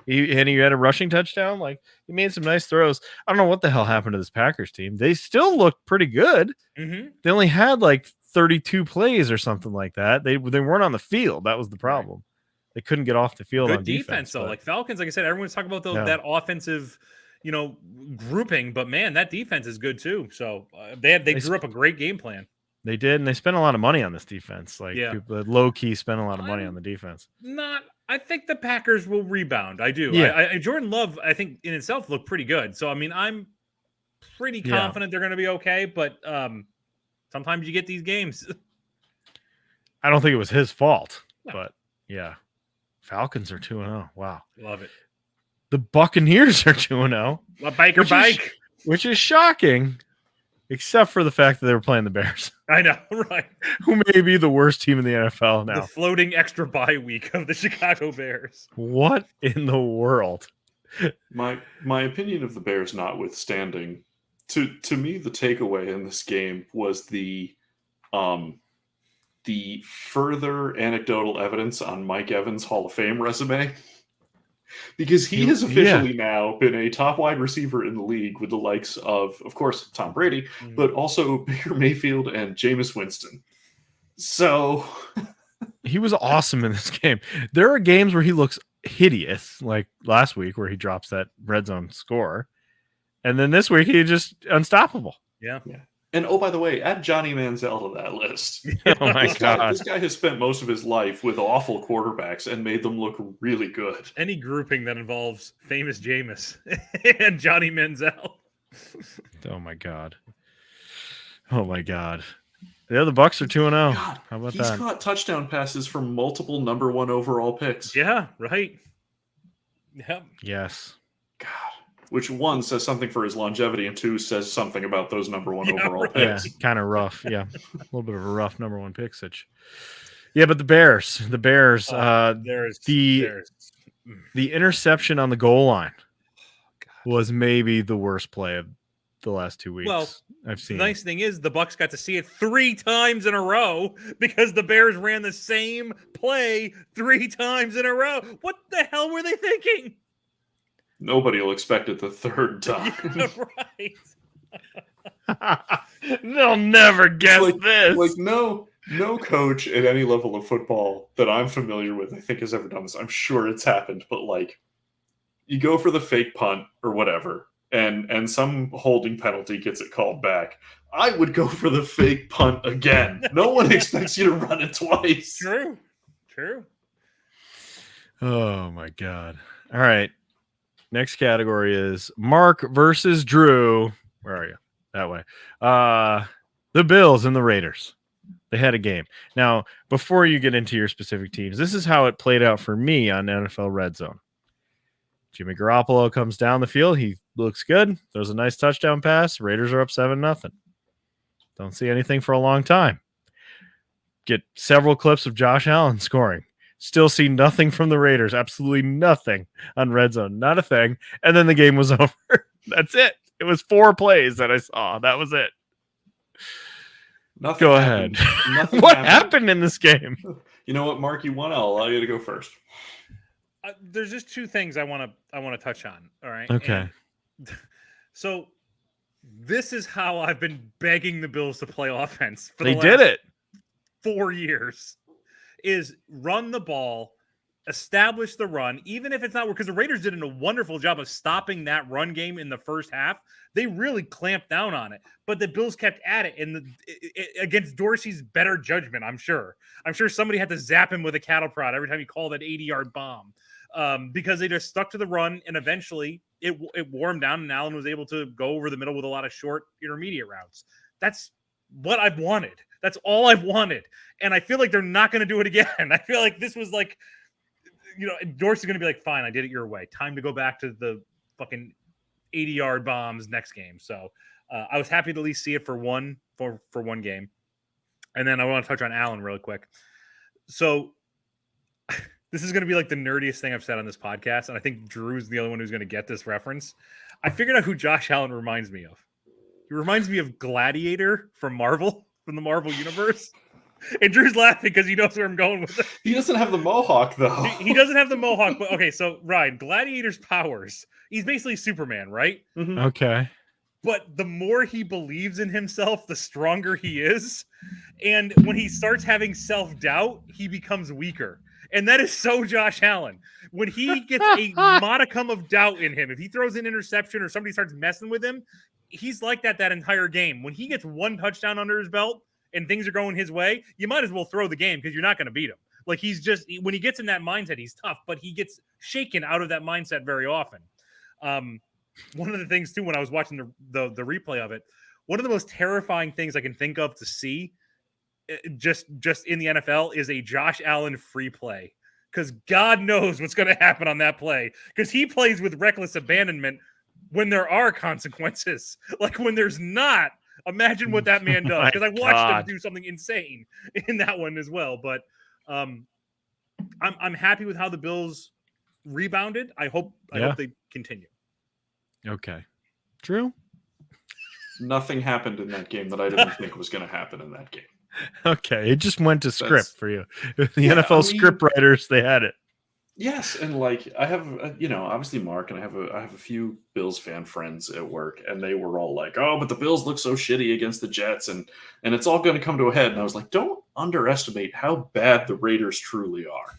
He had a rushing touchdown. Like, he made some nice throws. I don't know what the hell happened to this Packers team. They still looked pretty good. Mm-hmm. They only had like 32 plays or something like that. They weren't on the field. That was the problem. They couldn't get off the field Good on defense, though. but- Like Falcons, like I said, everyone's talking about Yeah. that offensive, grouping, but man, that defense is good too. So they drew up a great game plan. They did, and they spent a lot of money on this defense. Like, Yeah. people low key spent a lot of money on the defense. I think the Packers will rebound. I do. Yeah. I Jordan Love, I think in itself looked pretty good. So I mean, I'm pretty Yeah. confident they're going to be okay. But sometimes you get these games. I don't think it was his fault, No. but yeah, Falcons are 2-0. Wow, Love it. the Buccaneers are 2-0, A biker Which is- bike. which is shocking, except for the fact that they were playing the Bears, I know, right? who may be the worst team in the NFL The now. floating extra bye week of the Chicago Bears. What in the world? My opinion of the Bears notwithstanding, to me the takeaway in this game was the further anecdotal evidence on Mike Evans' Hall of Fame resume. Because he has officially now been a top wide receiver in the league with the likes of course, Tom Brady, but also Baker Mayfield and Jameis Winston. So He was awesome in this game. There are games where he looks hideous, like last week where he drops that red zone score, and then this week he just unstoppable. Yeah. and oh, by the way, add Johnny Manziel to that list. Oh my god! This guy has spent most of his life with awful quarterbacks and made them look really good. Any grouping that involves famous Jameis and Johnny Manziel. Oh my god! Oh my god! Yeah, the Bucks are 2-0. God, How about he's that? caught touchdown passes from multiple number 1 overall picks. Yeah, right. Yep. Yes. God. Which one says something for his longevity, and 2 says something about those number 1 Yeah, overall right. Yeah, picks. kind of rough. Yeah, a little bit of a rough number 1 pick sitch. Yeah, but the Bears. There's There's the interception on the goal line was maybe the worst play of the last 2 weeks Well, I've the seen. nice thing is the Bucks got to see it 3 times in a row because the Bears ran the same play 3 times in a row. What the hell were they thinking? Nobody will expect it the third time. Yeah, right. They'll never guess this. Like no coach at any level of football that I'm familiar with, I think, has ever done this. I'm sure it's happened, but like you go for the fake punt or whatever, and some holding penalty gets it called back, I would go for the fake punt again. No one expects you to run it twice. True. Oh my God. All right. Next category is Mark versus Drew. Where are you? That way. The Bills and the Raiders. They had a game. Now, before you get into your specific teams, this is how it played out for me on NFL Red Zone. Jimmy Garoppolo comes down the field. He looks good. Throws a nice touchdown pass. Raiders are up 7-0. Don't see anything for a long time. Get several clips of Josh Allen scoring. Still see nothing from the Raiders. Absolutely nothing on Red Zone. Not a thing. And then the game was over. That's it. It was 4 plays that I saw. That was it. Nothing Go happened. ahead. Nothing What happened. happened in this game? You know what, Mark? You won. I'll allow you to go first. There's just 2 things I want to touch on. All right. Okay. And so this is how I've been begging the Bills to play offense for They the did last it. 4 years. Is run the ball, establish the run, even if it's not, because the Raiders did a wonderful job of stopping that run game in the first half. They really clamped down on it, but the Bills kept at it, and against Dorsey's better judgment, I'm sure somebody had to zap him with a cattle prod every time he called that 80-yard bomb, because they just stuck to the run, and eventually it wore him down, and Allen was able to go over the middle with a lot of short intermediate routes. That's what I've wanted. That's all I've wanted. And I feel like they're not going to do it again. I feel like this was like, Dorsey's going to be like, fine, I did it your way. Time to go back to the fucking 80-yard bombs next game. So I was happy to at least see it for one game. And then I want to touch on Allen real quick. So this is going to be like the nerdiest thing I've said on this podcast. And I think Drew's the only one who's going to get this reference. I figured out who Josh Allen reminds me of. He reminds me of Gladiator from Marvel, from the Marvel Universe. And Drew's laughing because he knows where I'm going with it. He doesn't have the mohawk, though. He doesn't have the mohawk, but okay, so Ryan, Gladiator's powers, he's basically Superman, right? Mhm. Okay. But the more he believes in himself, the stronger he is. And when he starts having self-doubt, he becomes weaker. And that is so Josh Allen. When he gets a modicum of doubt in him, if he throws an interception or somebody starts messing with him, he's like that entire game. When he gets 1 touchdown under his belt and things are going his way, you might as well throw the game because you're not going to beat him. Like, he's just, when he gets in that mindset, he's tough, but he gets shaken out of that mindset very often. One of the things too, when I was watching the replay of it, one of the most terrifying things I can think of to see just in the NFL is a Josh Allen free play. Because God knows what's going to happen on that play. Because he plays with reckless abandonment when there are consequences. Like, when there's not, imagine what that man does. Because I watched him do something insane in that one as well. But I'm happy with how the Bills rebounded. I hope they continue. Okay. Drew? Nothing happened in that game that I didn't think was going to happen in that game. Okay. It just went to script for you. The Yeah, NFL script writers, they had it. Yes, and like I have, obviously Mark, and I have a few Bills fan friends at work, and they were all like, "Oh, but the Bills look so shitty against the Jets, and it's all going to come to a head." And I was like, "Don't underestimate how bad the Raiders truly are."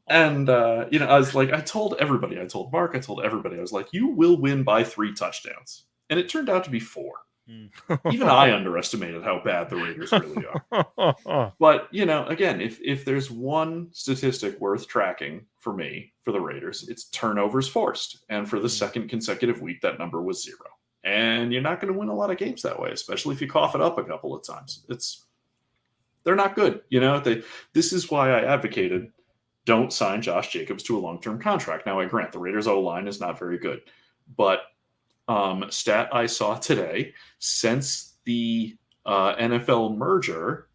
And I was like, I told everybody, I told Mark, I told everybody, I was like, "You will win by 3 touchdowns," and it turned out to be 4. Even I underestimated how bad the Raiders really are. But, again, if there's one statistic worth tracking for me, for the Raiders, it's turnovers forced. And for the second consecutive week, that number was 0. And you're not going to win a lot of games that way, especially if you cough it up a couple of times. They're not good. This is why I advocated don't sign Josh Jacobs to a long-term contract. Now, I grant the Raiders O-line is not very good, but stat I saw today, since the NFL merger,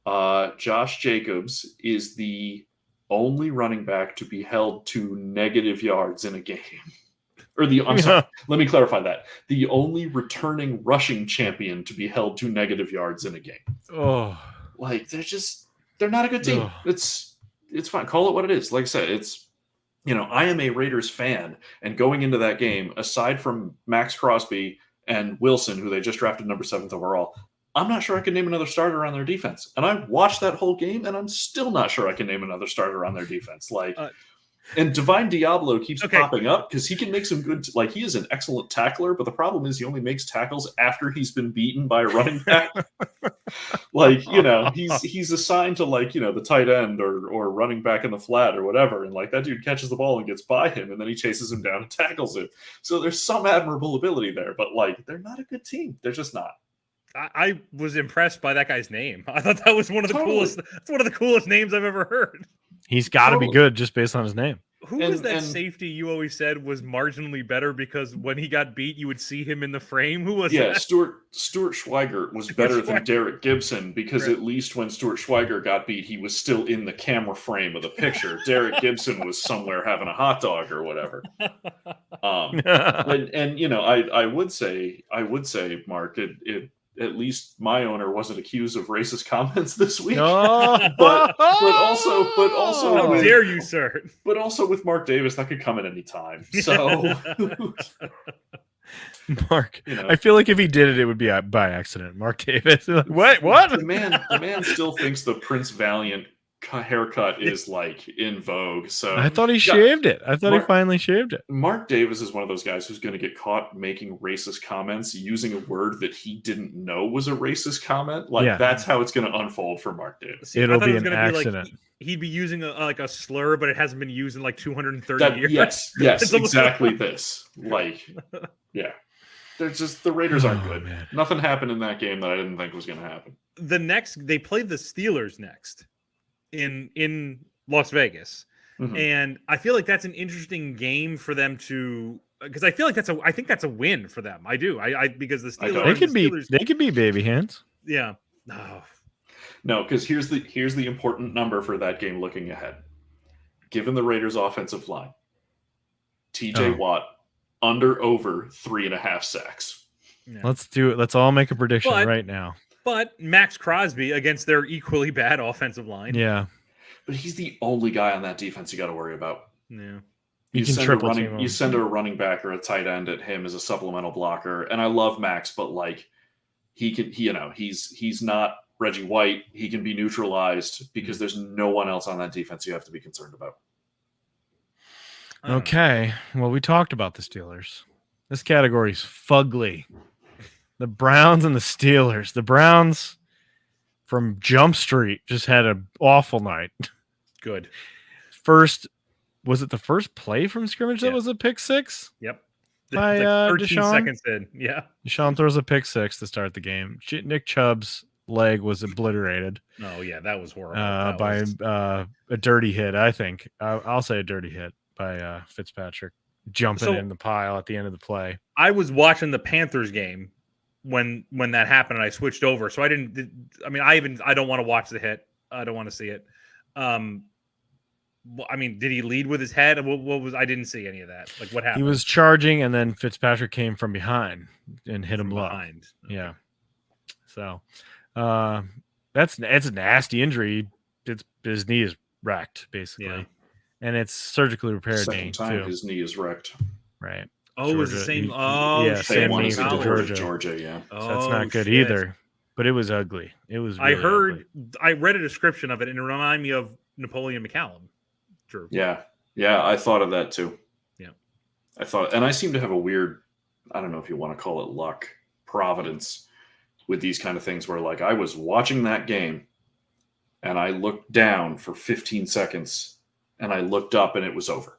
Josh Jacobs is the only running back to be held to negative yards in a game. Sorry, let me clarify that. The only returning rushing champion to be held to negative yards in a game. Oh, Like, they're not a good team. It's fine. Call it what it is. Like I said, I am a Raiders fan, and going into that game, aside from Max Crosby and Wilson, who they just drafted number 7th overall, I'm not sure I can name another starter on their defense. And I watched that whole game, and I'm still not sure I can name another starter on their defense. Like, And Divine Diablo keeps Okay. popping up because he can make some good. Like, he is an excellent tackler, but the problem is he only makes tackles after he's been beaten by a running back. Like, he's assigned to, like, the tight end or running back in the flat or whatever, and like that dude catches the ball and gets by him, and then he chases him down and tackles him. So there's some admirable ability there, but like they're not a good team. They're just not. I was impressed by that guy's name. I thought that was one of the coolest. That's one of the coolest names I've ever heard. He's got to be good just based on his name. Who was that safety you always said was marginally better because when he got beat, you would see him in the frame? Who was that? Yeah, Stuart Schweigert was better than Derek Gibson because at least when Stuart Schweigert got beat, he was still in the camera frame of the picture. Derek Gibson was somewhere having a hot dog or whatever. I would say, Mark, at least my owner wasn't accused of racist comments this week. But also how dare you, sir? But also with Mark Davis, that could come at any time. So Mark, I feel like if he did it, it would be by accident. Mark Davis. What? The man still thinks the Prince Valiant haircut is like in vogue. So I thought he shaved it. I thought he finally shaved it. Mark Davis is one of those guys who's going to get caught making racist comments using a word that he didn't know was a racist comment. Like that's how it's going to unfold for Mark Davis. It'll be an accident. He'd be using a slur, but it hasn't been used in like 230 years. Yes, exactly this. Like, yeah. There's just the Raiders aren't good. Man. Nothing happened in that game that I didn't think was going to happen. They played the Steelers next in Las Vegas. Mm-hmm. And I feel like that's an interesting game for them to, because I feel like I think that's a win for them. I do. Because the Steelers, they could be baby hands. Yeah. No, because here's the important number for that game looking ahead. Given the Raiders offensive line, TJ Watt under over 3.5 sacks. Yeah. Let's do it. Let's all make a prediction right now. But Max Crosby against their equally bad offensive line. Yeah. But he's the only guy on that defense you got to worry about. Yeah. You send a running back or a tight end at him as a supplemental blocker. And I love Max, but like he's not Reggie White. He can be neutralized because there's no one else on that defense you have to be concerned about. Okay. Well, we talked about the Steelers. This category is fugly. The Browns and the Steelers. The Browns from Jump Street just had an awful night. Good. Was it the first play from scrimmage that was a pick six? Yep. By 13 Deshaun? seconds in. Yeah. Deshaun throws a pick six to start the game. Nick Chubb's leg was obliterated. Oh, yeah. That was horrible. By a dirty hit, I think. I'll say a dirty hit by Fitzpatrick jumping in the pile at the end of the play. I was watching the Panthers game when that happened, and I switched over. So I don't want to watch the hit. I don't want to see it. Did he lead with his head? I didn't see any of that. Like, what happened? He was charging, and then Fitzpatrick came from behind and hit him low. Okay. Yeah. So that's a nasty injury. His knee is wrecked, basically. Yeah. And it's surgically repaired. Second time his knee is wrecked. Right. Oh, it was the same. Same one as Georgia. Yeah. So that's not good either. But it was ugly. It was. Really ugly. I read a description of it, and it reminded me of Napoleon McCallum. True. Yeah. I thought of that too. Yeah. And I seem to have a weird, I don't know if you want to call it luck, providence with these kind of things where, like, I was watching that game and I looked down for 15 seconds and I looked up and it was over.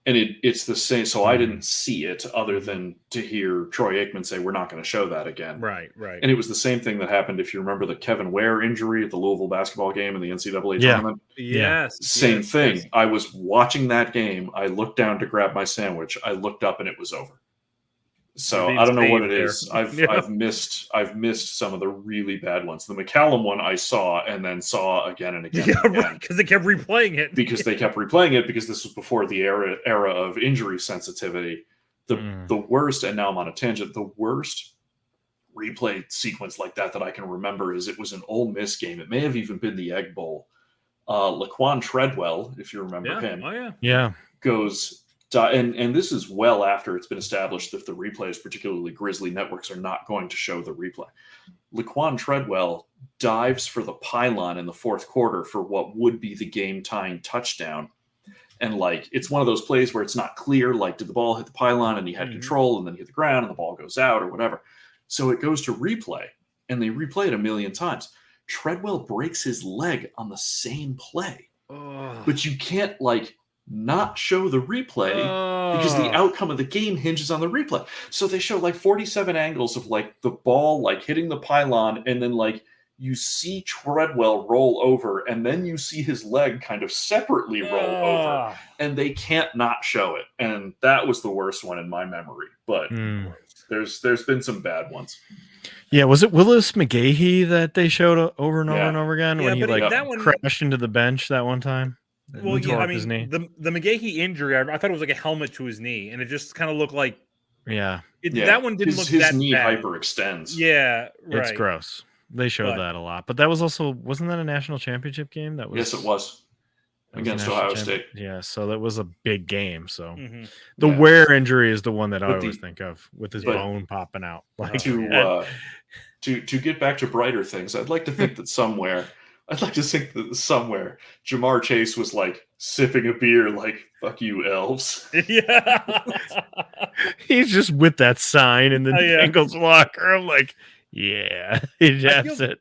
And it's the same. So I didn't see it other than to hear Troy Aikman say, we're not going to show that again. Right. And it was the same thing that happened, if you remember, the Kevin Ware injury at the Louisville basketball game in the NCAA tournament. Yes. Same thing. Yes. I was watching that game. I looked down to grab my sandwich. I looked up and it was over. So I don't know what it is. I've missed some of the really bad ones. The McCallum one I saw and then saw again and again. Yeah, right. Because they kept replaying it. Because this was before the era of injury sensitivity. The worst, and now I'm on a tangent, the worst replay sequence like that I can remember is it was an Ole Miss game. It may have even been the Egg Bowl. Laquan Treadwell, if you remember him. Oh, yeah. Goes... And this is well after it's been established that the replays, particularly Grizzly networks, are not going to show the replay. Laquan Treadwell dives for the pylon in the fourth quarter for what would be the game-tying touchdown. And like, it's one of those plays where it's not clear, like, did the ball hit the pylon and he had control and then hit the ground and the ball goes out or whatever. So it goes to replay and they replay it a million times. Treadwell breaks his leg on the same play, but you can't like not show the replay because the outcome of the game hinges on the replay. So they show like 47 angles of like the ball, like hitting the pylon. And then like, you see Treadwell roll over, and then you see his leg kind of separately roll over, and they can't not show it. And that was the worst one in my memory. But there's been some bad ones. Yeah, was it Willis McGahee that they showed over and over and over again when he like that one crashed into the bench that one time? Well, yeah, I mean, the McGahee injury, I thought it was like a helmet to his knee, and it just kind of looked like that one didn't look his that knee bad. hyperextends. Yeah, right. It's gross. They showed that a lot, but that was also wasn't that a national championship game? That was yes, it was against Ohio State. Yeah, so that was a big game. So the Ware injury is the one that I always think of with his bone popping out. Like to get back to brighter things, I'd like to think that somewhere Jamar Chase was like sipping a beer, like "fuck you, elves." Yeah, he's just with that sign in the Bengals locker. I'm like. Yeah, that's it.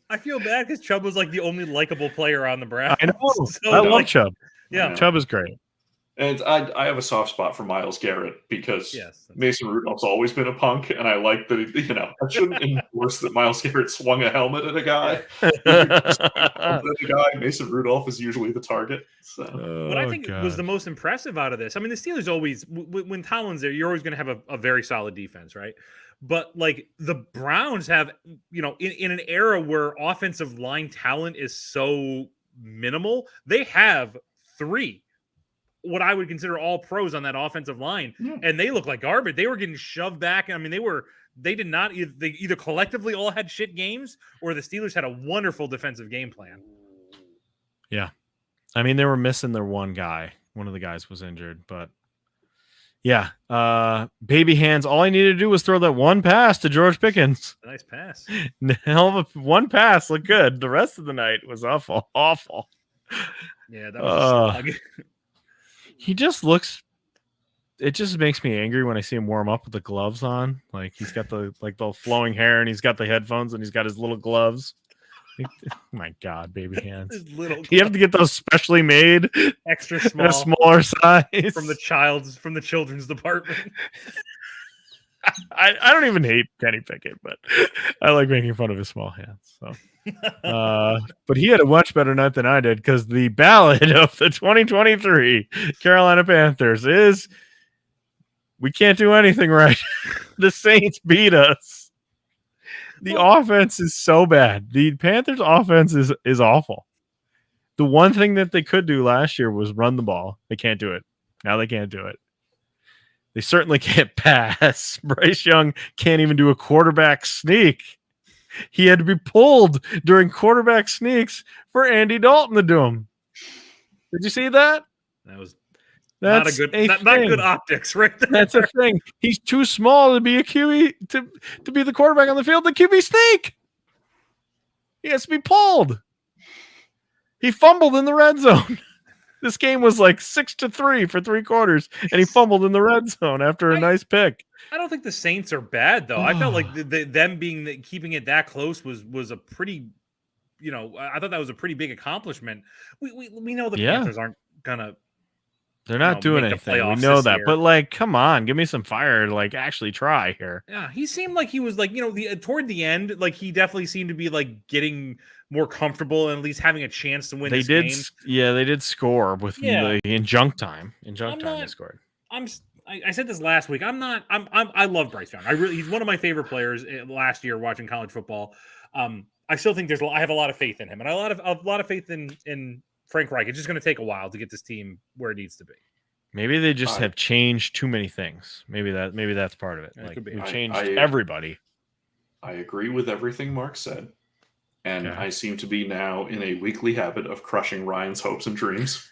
I feel bad because Chubb was like the only likable player on the Browns. I know. So I love Chubb. Yeah, Chubb is great. And I have a soft spot for Myles Garrett because Mason Rudolph's always been a punk, and I like that. I shouldn't enforce that Myles Garrett swung a helmet at a guy. Mason Rudolph is usually the target. So. What I think was the most impressive out of this, I mean, the Steelers always, when Tomlin's there, you're always going to have a very solid defense, right? But like the Browns have, in an era where offensive line talent is so minimal, they have 3 what I would consider all pros on that offensive line, and they look like garbage. They were getting shoved back. I mean, they did not. They either collectively all had shit games, or the Steelers had a wonderful defensive game plan. Yeah, I mean, they were missing their one guy. One of the guys was injured, but. Yeah, baby hands. All I needed to do was throw that one pass to George Pickens. Nice pass. Hell of a one pass looked good. The rest of the night was awful. Yeah, that was a slog. He just looks. It just makes me angry when I see him warm up with the gloves on. Like he's got the flowing hair and he's got the headphones and he's got his little gloves. Oh my God, baby hands. You have to get those specially made, extra small, in a smaller size from the children's department. I don't even hate Kenny Pickett, but I like making fun of his small hands. So, but he had a much better night than I did because the ballad of the 2023 Carolina Panthers is we can't do anything right. The Saints beat us. The offense is so bad. The Panthers' offense is awful. The one thing that they could do last year was run the ball. They can't do it. Now they can't do it. They certainly can't pass. Bryce Young can't even do a quarterback sneak. He had to be pulled during quarterback sneaks for Andy Dalton to do them. Did you see that? That's not good optics, right there. That's a thing. He's too small to be a QB to be the quarterback on the field. The QB sneak. He has to be pulled. He fumbled in the red zone. This game was like 6-3 for 3 quarters, and he fumbled in the red zone after a nice pick. I don't think the Saints are bad though. I felt like them keeping it that close was a pretty, I thought that was a pretty big accomplishment. We know the Panthers aren't gonna. They're not doing anything. We know that. But, like, come on. Give me some fire to, like, actually try here. Yeah, he seemed like he was, like, toward the end, like, he definitely seemed to be, like, getting more comfortable and at least having a chance to win this game. Yeah, they did score in junk time. In junk time, they scored. I said this last week. I love Bryce Young. He's one of my favorite players last year watching college football. I still think I have a lot of faith in him. And a lot of faith in Frank Reich. It's just going to take a while to get this team where it needs to be. Maybe they just have changed too many things. Maybe that's part of it. Like we've changed everybody. I agree with everything Mark said, and I seem to be now in a weekly habit of crushing Ryan's hopes and dreams.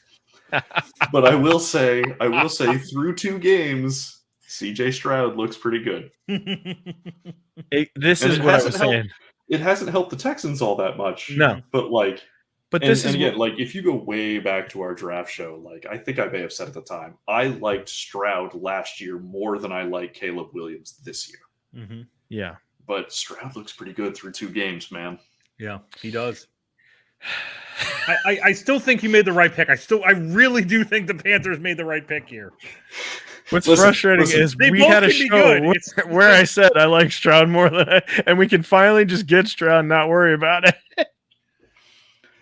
But I will say, through 2 games, CJ Stroud looks pretty good. This is what I was saying. It hasn't helped the Texans all that much. No, but like. But And, this is and again, like if you go way back to our draft show, like I think I may have said at the time, I liked Stroud last year more than I like Caleb Williams this year. Mm-hmm. yeah. But Stroud looks pretty good through 2 games, man. Yeah, he does. I still think you made the right pick. I really do think the Panthers made the right pick here. What's Listen, frustrating listen. is They we both had a can be show good. where, It's- where I said I like Stroud more than and we can finally just get Stroud and not worry about it.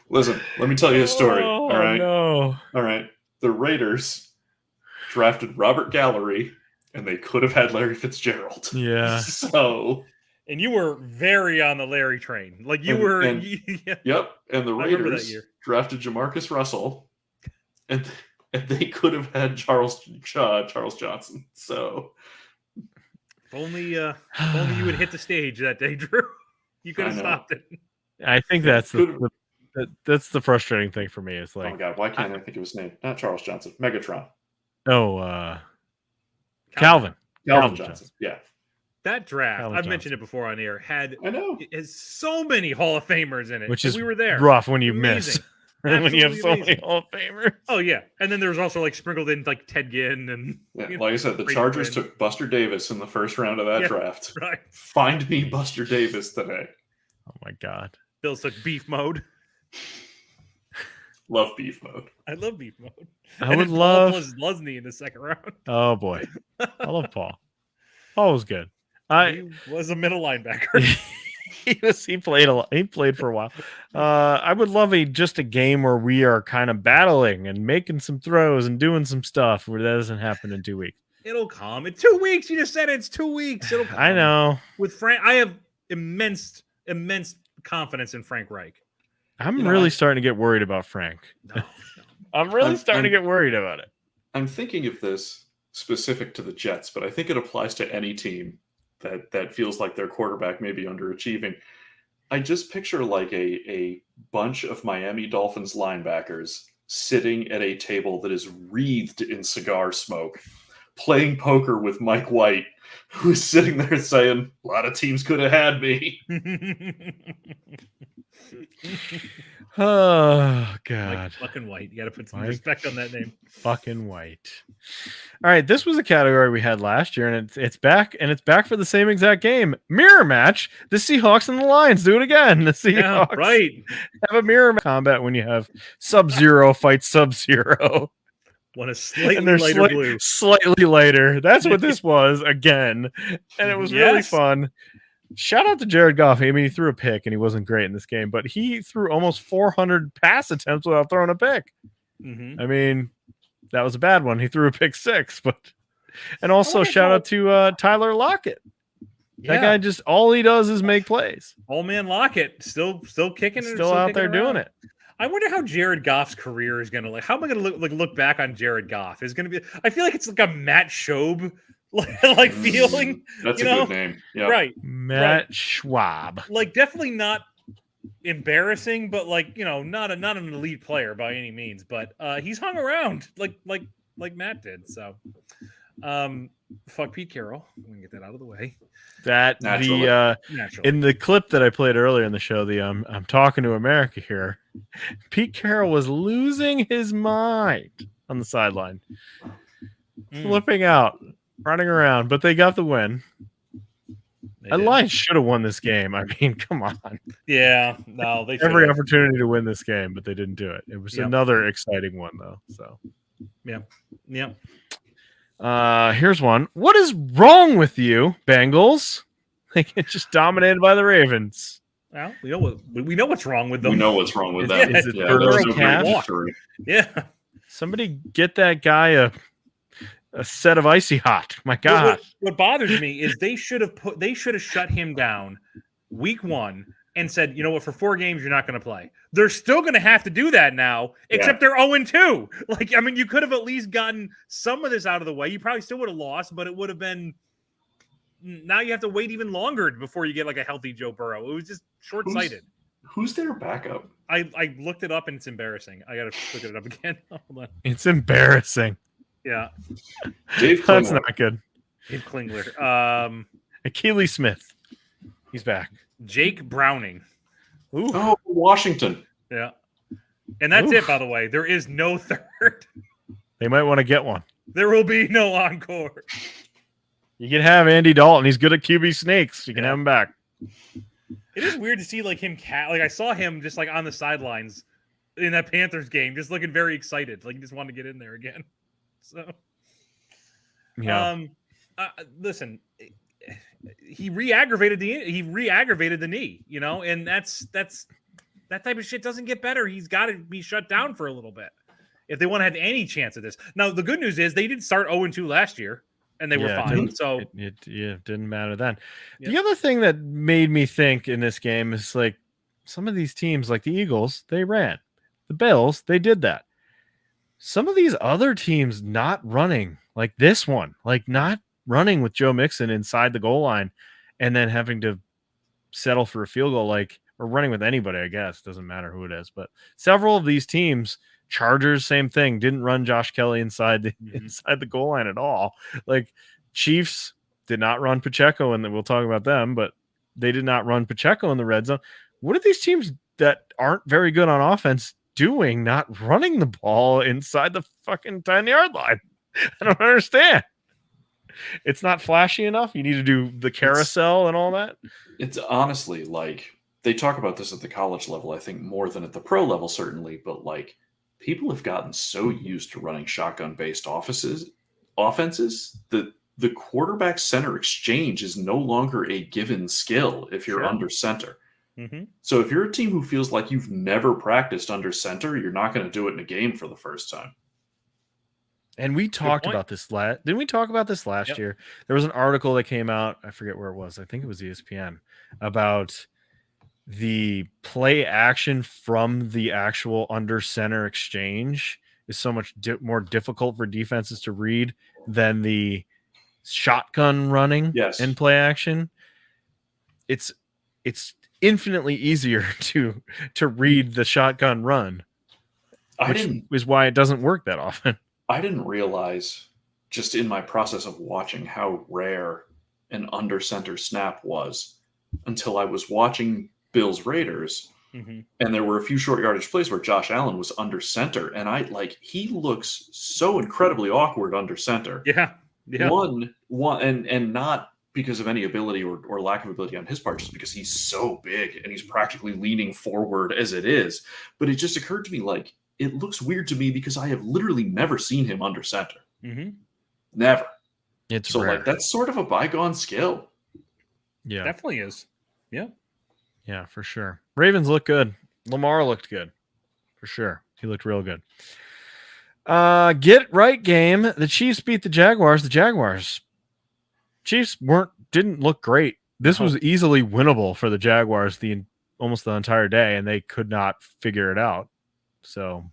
Listen, let me tell you a story. Oh, all right. no. All right. The Raiders drafted Robert Gallery, and they could have had Larry Fitzgerald. Yeah. So, And you were very on the Larry train. Like you And- were. and- Yeah. yep. And the I remember that Raiders year. drafted Jamarcus Russell, and they could have had Charles Johnson. So, If only you would hit the stage that day, Drew. You could have I know. stopped it. I think that's Could've- that's the frustrating thing for me. It's oh like, my God, why can't I think of his name? Not Charles Johnson. Megatron. Calvin. Calvin Johnson. Yeah, That draft, Calvin I've mentioned it before on air, I know. it has so many Hall of Famers in it. Which and is we were there. rough when you miss. Amazing. when you have so Absolutely many amazing. Hall of Famers. Oh yeah, and then there was also like sprinkled in like Ted Ginn and Yeah, you know, like I said, the Brady Chargers Quinn. took Buster Davis in the first round of that Yeah. draft. right. Find me Buster Davis today. Oh my God. Bills took beef mode. Love beef mode. I love beef mode. I And would then Paul love. plus Lusney in the second round. Oh boy. I love Paul. Paul was good. I He was a middle linebacker. he played a lot. He played for a while. I would love just a game where we are kind of battling and making some throws and doing some stuff where that doesn't happen in 2 weeks. It'll come in 2 weeks. You just said it's 2 weeks. It'll come. I know. With Frank, I have immense confidence in Frank Reich. I'm You know, really I- starting to get worried about Frank. No, I'm really I'm- starting to I'm- get worried about it. I'm thinking of this specific to the Jets, but I think it applies to any team that feels like their quarterback may be underachieving. I just picture like a bunch of Miami Dolphins linebackers sitting at a table that is wreathed in cigar smoke, playing poker with Mike White, who is sitting there saying, "A lot of teams could have had me." Oh God. Mike fucking White. You got to put some Mike. respect on that name. Fucking White. All right, this was a category we had last year, and it's back, and it's back for the same exact game. Mirror match. The Seahawks and the Lions do it again. The Yeah, Seahawks right. have a mirror combat when you have Sub-Zero fight Sub-Zero. Want a And slightly they're lighter blue. slightly lighter. That's what this was again. And it was really Yes. fun. Shout out to Jared Goff. I mean, he threw a pick and he wasn't great in this game, but he threw almost 400 pass attempts without throwing a pick. Mhm. I mean, that was a bad one. He threw a pick 6, but and also wonder shout how- out to Tyler Lockett. That Yeah. guy just all he does is make plays. Old man Lockett still kicking and Still out kicking there doing around. it. I wonder how Jared Goff's career is gonna how am I gonna look back on Jared Goff? Is gonna be I feel like it's like a Matt Schaub like feeling. That's You a know? good name. Yeah. Right. Matt Schwab. Like definitely not embarrassing, but like, not an elite player by any means, but he's hung around like Matt did. So fuck Pete Carroll. I'm gonna get that out of the way. That Naturally. Naturally. in the clip that I played earlier in the show, the I'm talking to America here. Pete Carroll was losing his mind on the sideline, flipping out, running around, but they got the win. They The did. Lions should have won this game. I mean, come on. Yeah, no, they Every should've. opportunity to win this game, but they didn't do it. It was Yep. another exciting one, though. So, Yeah. here's one. What is wrong with you, Bengals? They get just dominated by the Ravens. Well, we know what's wrong with them. We know what's wrong with Yeah, that. is it Yeah, turtle there's no calf? great victory. Yeah. Somebody get that guy a set of icy hot. My What- God. What bothers me is they should have shut him down week 1 and said, you know what, for 4 games you're not going to play. They're still going to have to do that now, except they're 0-2. Like, I mean, you could have at least gotten some of this out of the way. You probably still would have lost, but it would have been. Now you have to wait even longer before you get like a healthy Joe Burrow. It was just short-sighted. Who's their backup? I looked it up and it's embarrassing. I got to look it up again. Hold on. It's embarrassing. Yeah, Dave That's Klingler. not good. Dave Klingler. Achilles Smith. He's back. Jake Browning. Ooh. Oh, Washington. Yeah. And that's Oof. it, by the way. There is no third. They might want to get one. There will be no encore. You can have Andy Dalton. He's good at QB snakes. You can Yeah. have him back. It is weird to see like him like I saw him just like on the sidelines in that Panthers game, just looking very excited. Like he just wanted to get in there again. So Yeah. Listen, he re-aggravated the knee, you know, and that's that type of shit doesn't get better. He's got to be shut down for a little bit if they want to have any chance of this. Now, the good news is they did start 0-2 last year, and they were Yeah, fine. So it didn't matter then. Yep. The other thing that made me think in this game is like some of these teams, like the Eagles, they ran. The Bills, they did that. Some of these other teams not running, like this one, like not running with Joe Mixon inside the goal line and then having to settle for a field goal, like, or running with anybody, I guess. Doesn't matter who it is. But several of these teams, Chargers, same thing, didn't run Josh Kelly inside the goal line at all. Like Chiefs did not run Pacheco, and we'll talk about them, but they did not run Pacheco in the red zone. What are these teams that aren't very good on offense doing, not running the ball inside the fucking 10-yard line? I don't understand. It's not flashy enough. You need to do the carousel and all that. It's honestly like they talk about this at the college level, I think more than at the pro level, certainly, but like people have gotten so used to running shotgun-based offenses that the quarterback center exchange is no longer a given skill if you're Sure. under center. mm-hmm. So if you're a team who feels like you've never practiced under center, you're not going to do it in a game for the first time. And we talked point. about this didn't we talk about this last Yep. year? There was an article that came out, I forget where it was. I think it was ESPN, about the play action from the actual under center exchange is so much more difficult for defenses to read than the shotgun running Yes. and play action. It's infinitely easier to read the shotgun run, which is why it doesn't work that often. I didn't realize just in my process of watching how rare an under center snap was until I was watching Bills Raiders. Mm-hmm. And there were a few short yardage plays where Josh Allen was under center. And he looks so incredibly awkward under center. Yeah. One, and not because of any ability or lack of ability on his part, just because he's so big and he's practically leaning forward as it is. But it just occurred to me, like, it looks weird to me because I have literally never seen him under center. Mm-hmm. Never. It's So rare. like that's sort of a bygone skill. Yeah. Definitely is. Yeah. Yeah, for sure. Ravens look good. Lamar looked good. For sure. He looked real good. Get right game. The Chiefs beat the Jaguars. Chiefs didn't look great. This was easily winnable for the Jaguars almost the entire day, and they could not figure it out. So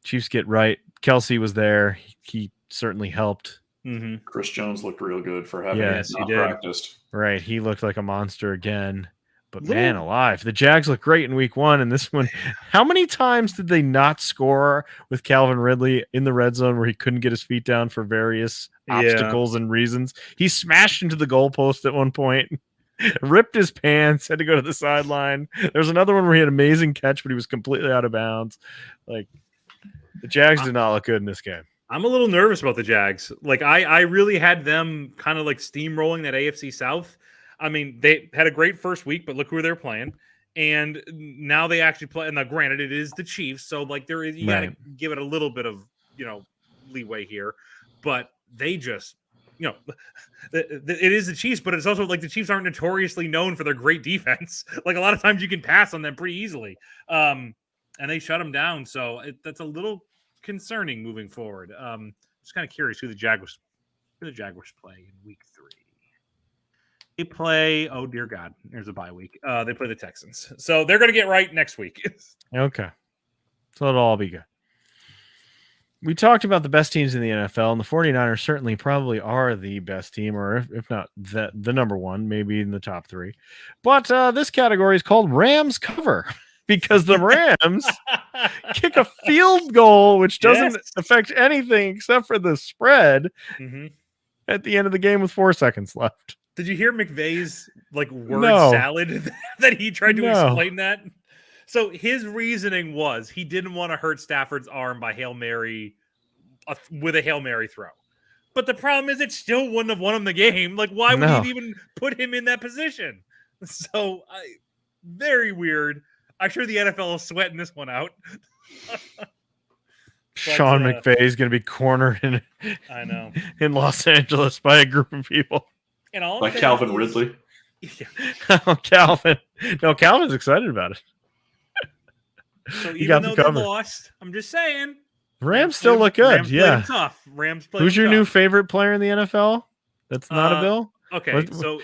Chiefs get right. Kelsey was there. He certainly helped. Mm-hmm. Chris Jones looked real good for having Yes, not he did. practiced. Right. He looked like a monster again. But Little- man alive, the Jags look great in week one. And this one, how many times did they not score with Calvin Ridley in the red zone where he couldn't get his feet down for various obstacles and reasons? He smashed into the goalpost at one point, ripped his pants, had to go to the sideline. There's another one where he had an amazing catch, but he was completely out of bounds. Like, the Jags did not look good in this game. I'm a little nervous about the Jags. Like I really had them kind of like steamrolling that AFC South. I mean, they had a great first week, but look who they're playing. And now they actually play. And now, granted, it is the Chiefs, so like you got to give it a little bit of leeway here. But they just, it is the Chiefs, but it's also like the Chiefs aren't notoriously known for their great defense. Like a lot of times you can pass on them pretty easily, and they shut them down. So that's a little concerning moving forward. Just kind of curious who the Jaguars play in week 3. They play, oh dear God, there's a bye week. They play the Texans. So they're going to get right next week. Okay. So it'll all be good. We talked about the best teams in the NFL, and the 49ers certainly probably are the best team, or if not the number one, maybe in the top 3. But this category is called Rams cover because the Rams kick a field goal, which doesn't affect anything except for the spread at the end of the game with 4 seconds left. Did you hear McVay's word No. salad that he tried to explain that? So his reasoning was he didn't want to hurt Stafford's arm by Hail Mary with a Hail Mary throw. But the problem is it still wouldn't have won him the game. Like, why would No. he even put him in that position? So, very weird. I'm sure the NFL is sweating this one out. Sean McVay is going to be cornered I know. in Los Angeles by a group of people. And all I'm Like saying Calvin is- Ridley. Yeah. Calvin. No, Calvin's excited about it. So You even got the though they cover. lost, I'm just saying. Rams still look good. Rams played Yeah. them tough. Rams played Who's them your new tough. favorite player in the NFL? That's not a Uh, Bill? Okay, What- so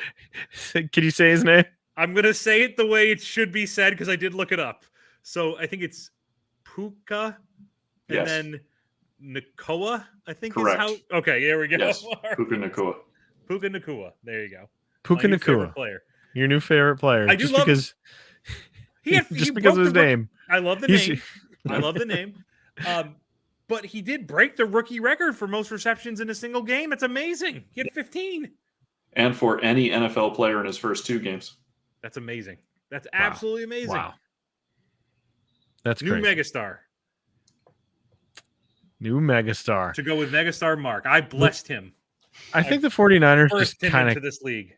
Can you say his name? I'm going to say it the way it should be said because I did look it up. So I think it's Puka and Yes. then Nakoa, I think Correct. is how. Okay, there we go. Yes, Puka Nacua. Puka Nakua. There you go. Puka My new favorite Nakua, player. your new favorite player. I do just love- because He had, just he because broke of his the name. I love the He's- name. I love the name. But he did break the rookie record for most receptions in a single game. It's amazing. He had 15. And for any NFL player in his first 2 games. That's amazing. That's absolutely amazing. Wow. That's New crazy. megastar. New megastar. To go with megastar Mark. I blessed him. I think the 49ers First just him kind into of this league.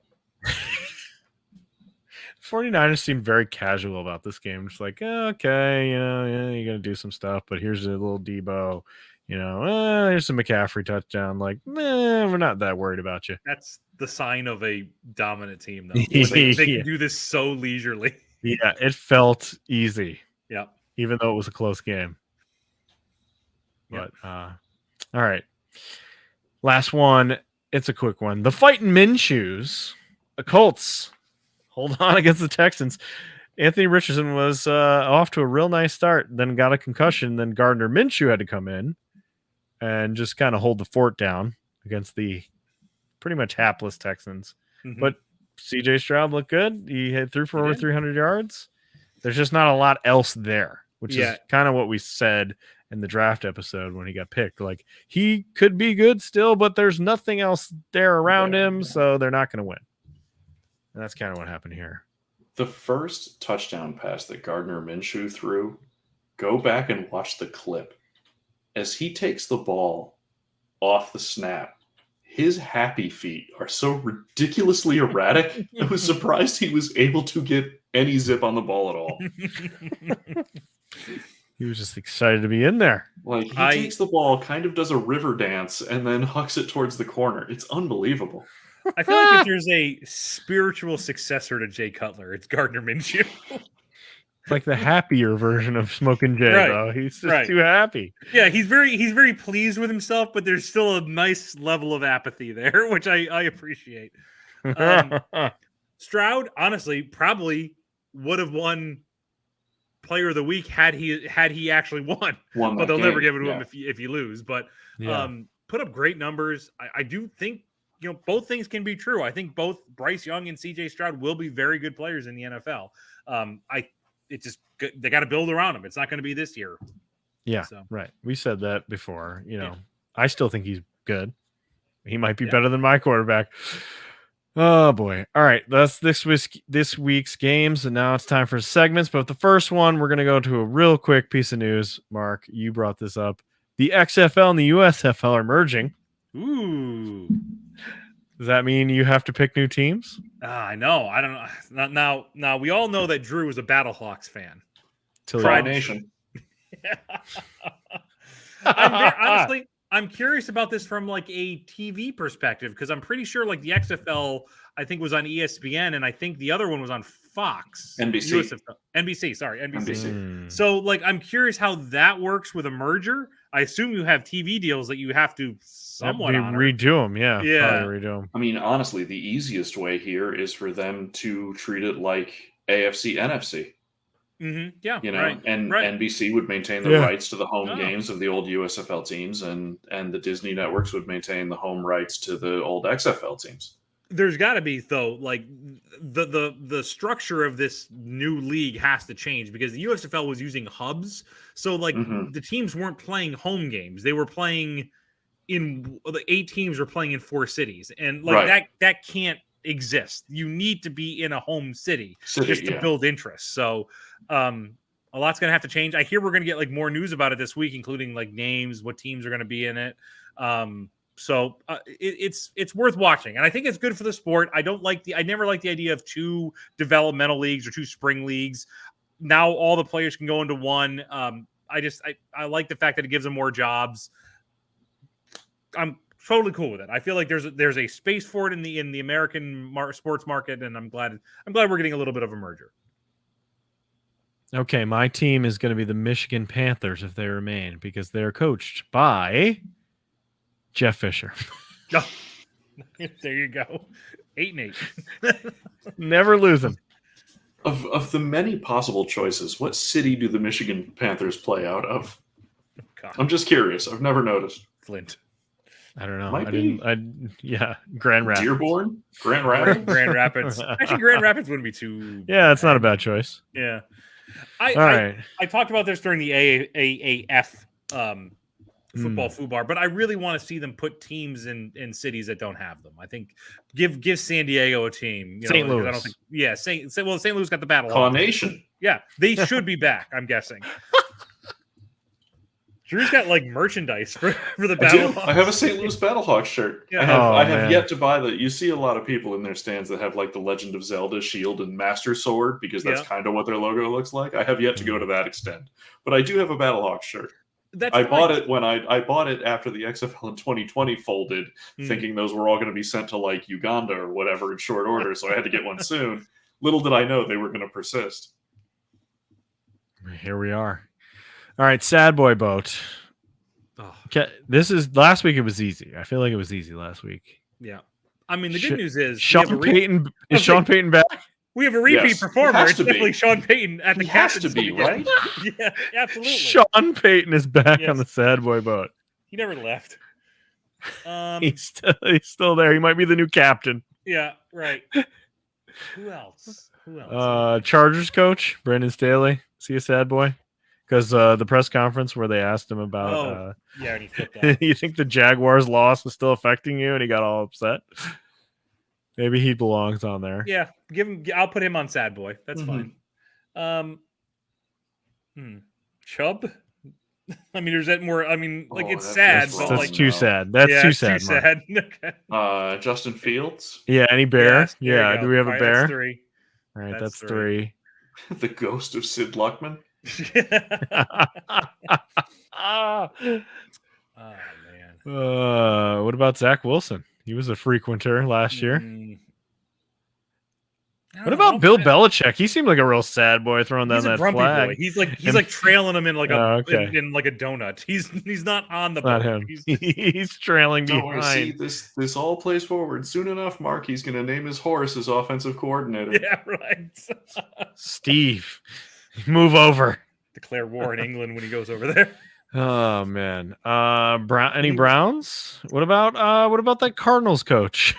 49ers seem very casual about this game. Just like, okay, yeah, you're gonna do some stuff, but here's a little Debo, here's some McCaffrey touchdown. Like, we're not that worried about you. That's the sign of a dominant team, though. They Yeah. can do this so leisurely. Yeah, it felt easy, Yeah. even though it was a close game. Yeah. But all right. Last one. It's a quick one. The Fighting Minshew's, the Colts, hold on against the Texans. Anthony Richardson was off to a real nice start, then got a concussion. Then Gardner Minshew had to come in and just kind of hold the fort down against the pretty much hapless Texans. Mhm. But CJ Stroud looked good. He hit through for He over did. 300 yards. There's just not a lot else there, which Yeah. is kind of what we said in the draft episode when he got picked. Like, he could be good still, but there's nothing else there around him, so they're not going to win. And that's kind of what happened here. The first touchdown pass that Gardner Minshew threw, go back and watch the clip. As he takes the ball off the snap, his happy feet are so ridiculously erratic. I was surprised he was able to get any zip on the ball at all. He was just excited to be in there. Like, he I- takes the ball, kind of does a river dance, and then hucks it towards the corner. It's unbelievable. I feel like if there's a spiritual successor to Jay Cutler, it's Gardner Minshew. It's like the happier version of Smoking Jay, Right, though. He's just right. too happy. Yeah, he's very pleased with himself, but there's still a nice level of apathy there, which I appreciate. Stroud, honestly, probably would have won Player of the Week had he actually won. Won But that they'll never game, give it to yeah. him if you lose. But Yeah. put up great numbers. I do think both things can be true. I think both Bryce Young and CJ Stroud will be very good players in the NFL. They got to build around him. It's not going to be this year. Yeah, So. right. We said that before. Yeah. I still think he's good. He might be Yeah. better than my quarterback. Oh boy! All right, that's this week's games, and now it's time for segments. But the first one, we're gonna go to a real quick piece of news. Mark, you brought this up. The XFL and the USFL are merging. Ooh. Does that mean you have to pick new teams? I know. I don't know. Now we all know that Drew is a Battlehawks fan. Till Tri you- Nation. Honestly, I'm curious about this from like a TV perspective because I'm pretty sure like the XFL I think was on ESPN and I think the other one was on Fox. NBC. USFL NBC. Sorry, NBC. NBC. So like I'm curious how that works with a merger. I assume you have TV deals that you have to somewhat honor. redo them. Yeah, Yeah. probably redo them. I mean, honestly, the easiest way here is for them to treat it like AFC, NFC. Yeah, You know, right. and right. NBC would maintain the Yeah. rights to the home Oh. games of the old USFL teams, and the Disney networks would maintain the home rights to the old XFL teams. There's got to be though, like the structure of this new league has to change because the USFL was using hubs, so like Mhm. the teams weren't playing home games; they were playing the 8 teams were playing in 4 cities, and like Right. that can't exist. You need to be in a home city City, just to yeah. build interest. So A lot's going to have to change. I hear we're going to get like more news about it this week, including like names, what teams are going to be in it. So it's worth watching, and I think it's good for the sport. I never liked the idea of 2 developmental leagues or 2 spring leagues. Now all the players can go into one. I like the fact that it gives them more jobs. I'm totally cool with it. I feel like there's a space for it in the American sports market, and I'm glad we're getting a little bit of a merger. Okay, my team is going to be the Michigan Panthers if they remain, because they're coached by Jeff Fisher. Oh, there you go. 8-8. Never losing. Of the many possible choices, what city do the Michigan Panthers play out of? God. I'm just curious. I've never noticed. Flint. I don't know. Might I be. didn't. Grand Rapids. Dearborn? Grand Rapids? Grand Rapids. Actually, Grand Rapids wouldn't be too. Yeah, it's not a bad choice. Yeah. All right. I talked about this during the AAF football FUBAR, but I really want to see them put teams in cities that don't have them. I think give San Diego a team. St. Louis. I don't think, St. Louis got the battle. Carnation. Yeah, they should be back, I'm guessing. Drew's got like merchandise for the battle. I have a St. Louis Battlehawks shirt. Yeah. I have man. yet to buy the. You see a lot of people in their stands that have like the Legend of Zelda shield and Master Sword because that's kind of what their logo looks like. I have yet to go to that extent, but I do have a Battlehawks shirt. I bought it when I bought it after the XFL in 2020 folded, thinking those were all going to be sent to like Uganda or whatever in short order. So I had to get one soon. Little did I know they were going to persist. Here we are. All right, sad boy boat. Oh. Okay, this is last week. It was easy. I feel like it was easy last week. Yeah. I mean, the good news is Sean Payton is Sean Payton back. We have a repeat Yes, performer. has It's to be. definitely Sean Payton at the He has to captaincy be, again. right? Yeah, absolutely. Sean Payton is back Yes. on the sad boy boat. He never left. He's still there. He might be the new captain. Yeah, right. Who else? Chargers coach Brandon Staley. See a sad boy? Because the press conference where they asked him about, yeah, and he flipped out. you think the Jaguars' loss is still affecting you, and he got all upset. Maybe he belongs on there. Yeah, I'll put him on sad boy. That's fine. Chubb. I mean, there's that more. I mean, like it's sad, that's but wrong. That's like too sad. That's yeah, too it's sad. Too Mark. sad. Okay. Justin Fields, Yeah, any bear? Yes, there you Yeah, go. do we have a All right, bear? That's 3. All right, That's that's 3. the ghost of Sid Luckman. Oh man. What about Zach Wilson? He was a frequenter last year. What about Bill Belichick? He seemed like a real sad boy throwing down He's a that grumpy flag. boy. He's like trailing him in like in like a donut. He's not on the It's not boat. him. He's He's trailing Don't worry, see, behind. this all plays forward. Soon enough, Mark, he's going to name his horse his offensive coordinator. yeah, right. Steve, move over. Declare war in England when he goes over there. Oh man. Any Browns? What about that Cardinals coach?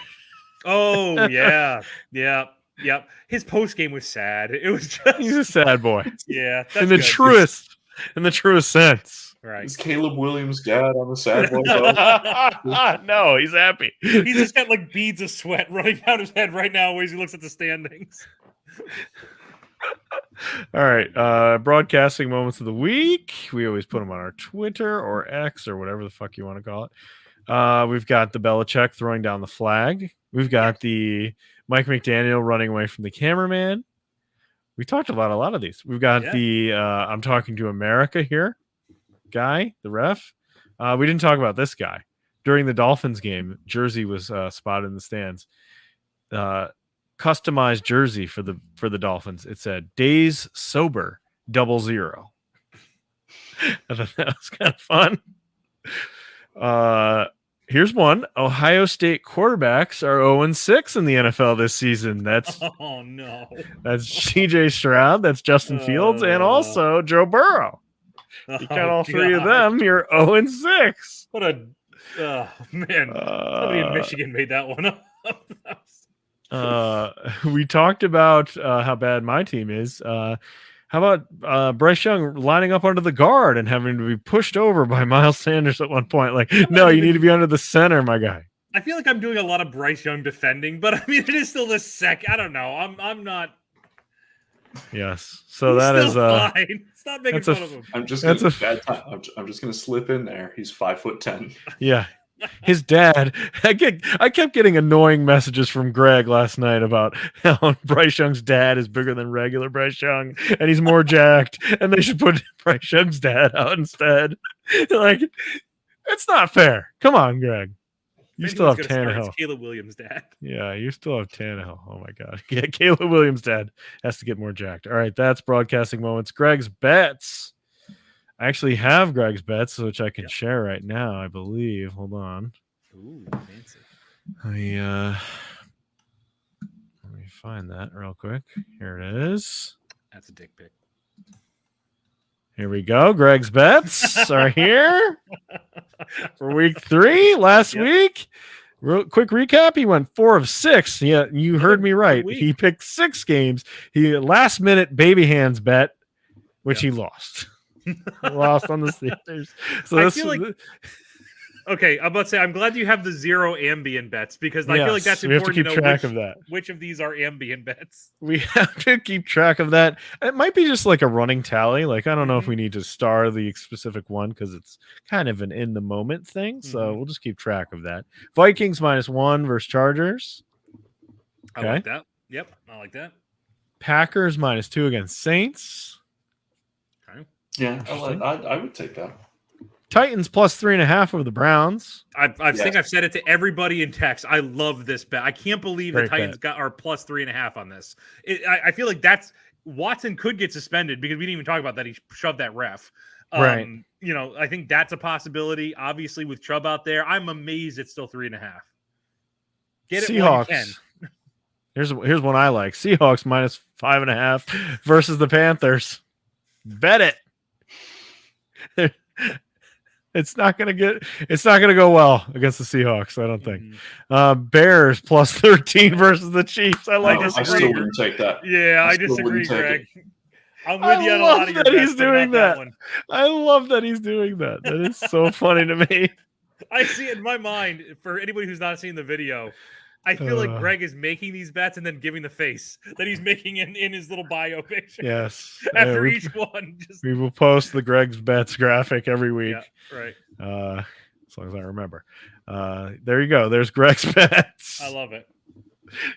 Oh yeah, yeah. Yep. His post game was sad. It was just He's a sad boy. yeah. in the truest sense. Right. Is Caleb Williams' dad on the sad boy boat? No, he's happy. He's just got like beads of sweat running down his head right now as he looks at the standings. All right. Broadcasting moments of the week. We always put them on our Twitter or X or whatever the fuck you want to call it. We've got the Belichick throwing down the flag. We've got the Mike McDaniel running away from the cameraman. We talked about a lot of these. We've got the I'm talking to America here guy, the ref. We didn't talk about this guy. During the Dolphins game, jersey was spotted in the stands. Customized jersey for the Dolphins. It said days sober 00. I thought that was kind of fun. Here's one. Ohio State quarterbacks are 0-6 in the NFL this season. That's Oh no. that's CJ Stroud, that's Justin Fields, and also Joe Burrow. You count all 3 of them, you're 0-6. What a man. Somebody in Michigan made that one up. We talked about how bad my team is. How about Bryce Young lining up under the guard and having to be pushed over by Miles Sanders at one point? Like, no, you need to be under the center, my guy. I feel like I'm doing a lot of Bryce Young defending, but I mean, it is still the I don't know. I'm not. Yes. So He's that is still fine. Stop making that's a fun of him. I'm just That's gonna a- bad time. I'm just gonna slip in there. He's 5'10". yeah. His dad. I kept getting annoying messages from Greg last night about how Bryce Young's dad is bigger than regular Bryce Young, and he's more jacked, and they should put Bryce Young's dad out instead. Like, it's not fair. Come on, Greg. You If still have anyone's gonna start, Tannehill. it's Caleb Williams' dad. Yeah, you still have Tannehill. Oh my God. Yeah, Caleb Williams' dad has to get more jacked. All right, that's broadcasting moments. Greg's bets. I actually have Greg's bets, which I can Yep. share right now, I believe. Hold on. Ooh, fancy. Let me find that real quick. Here it is. That's a dick pic. Here we go. Greg's bets are here for week 3 last Yep. week. Real quick recap. He went 4 of 6. Yeah, you heard me right. week. He picked 6 games. He last minute baby hands bet, which Yep. he lost. Lost on the Steelers. So I this feel like- Okay, I'm about to say I'm glad you have the 0 ambient bets because I feel like that's we have to important keep to know track which, of that. which of these are ambient bets. We have to keep track of that. It might be just like a running tally. Like, I don't know if Mhm. we need to star the specific one because it's kind of an in the moment thing. So Mhm. we'll just keep track of that. Vikings -1 versus Chargers. I Okay. like that. Yep, I like that. Packers -2 against Saints. Okay. Yeah, Interesting. I would take that. Titans +3.5 over the Browns. I think Yes. I've said it to everybody in text. I love this bet. I can't believe Great the Titans are +3.5 on this. I feel like that's Watson could get suspended because we didn't even talk about that. He shoved that ref. Right. You know, I think that's a possibility. Obviously, with Chubb out there, I'm amazed it's still 3.5. Get it while you can. Seahawks. Here's one I like. Seahawks -5.5 versus the Panthers. Bet it. It's not gonna go well against the Seahawks, I don't think. Mhm. Bears +13 versus the Chiefs. I like I this. disagree. still wouldn't take that. Yeah, I still disagree, wouldn't take Greg. I'm I with you on a love lot of your that bets, he's but not doing that. one. I love that he's doing that. That is so funny to me. I see it in my mind. For anybody who's not seen the video, I feel like Uh. Greg is making these bets and then giving the face that he's making in his little bio picture. Yes. After we, each one, just we will post the Greg's Bets graphic every week. yeah, right. As long as I remember. There you go. There's Greg's Bets. I love it.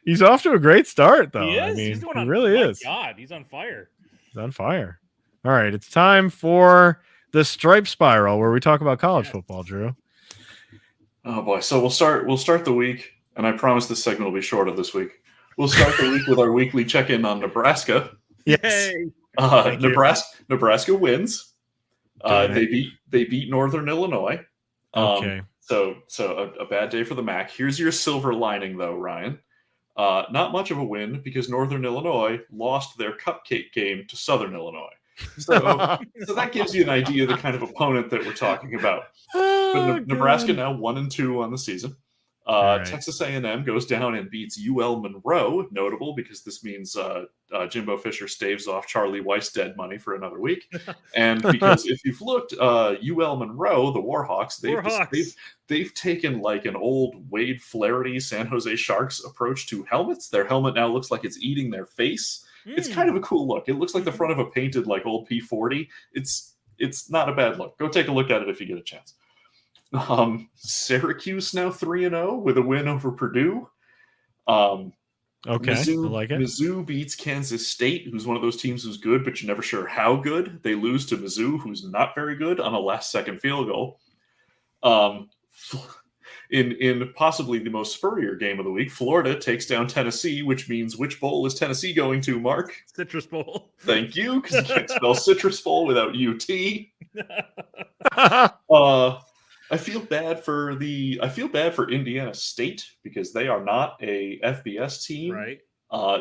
He's off to a great start, though. He is. I mean, he's doing he on, really my is. God, he's on fire. He's on fire. All right, it's time for the Stripe Spiral, where we talk about college Yes. football, Drew. Oh boy! So we'll start the week, and I promise this segment will be shorter this week. We'll start the week with our weekly check-in on Nebraska. Yes. Yay! Thank you. Nebraska wins. Okay. They beat Northern Illinois. Okay. So a bad day for the MAC. Here's your silver lining, though, Ryan. Not much of a win because Northern Illinois lost their cupcake game to Southern Illinois. So that gives you an idea of the kind of opponent that we're talking about. But Nebraska now 1-2 on the season. All right. Texas A&M goes down and beats UL Monroe, notable because this means Jimbo Fisher staves off Charlie Weiss dead money for another week. And because if you've looked, UL Monroe, the Warhawks, they've taken like an old Wade Flaherty San Jose Sharks approach to helmets. Their helmet now looks like it's eating their face. It's kind of a cool look. It looks like the front of a painted like old P40. It's not a bad look. Go take a look at it if you get a chance. Syracuse now 3-0 with a win over Purdue. Okay, Mizzou, I like it. Mizzou beats Kansas State, who's one of those teams who's good, but you're never sure how good. They lose to Mizzou, who's not very good, on a last-second field goal. In possibly the most spurrier game of the week, Florida takes down Tennessee, which means which bowl is Tennessee going to, Mark? Citrus Bowl. Thank you, because you can't spell Citrus Bowl without UT. I feel bad for Indiana State because they are not a FBS team. Right.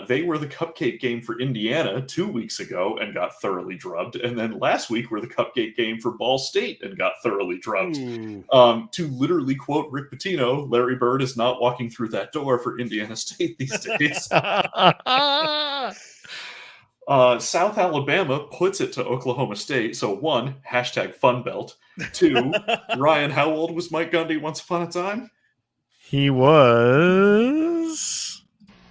They were the cupcake game for Indiana 2 weeks ago and got thoroughly drubbed. And then last week were the cupcake game for Ball State and got thoroughly drubbed. Ooh. To literally quote Rick Pitino, Larry Bird is not walking through that door for Indiana State these days. South Alabama puts it to Oklahoma State. So 1, #FunBelt. 2, Ryan, how old was Mike Gundy once upon a time? He was.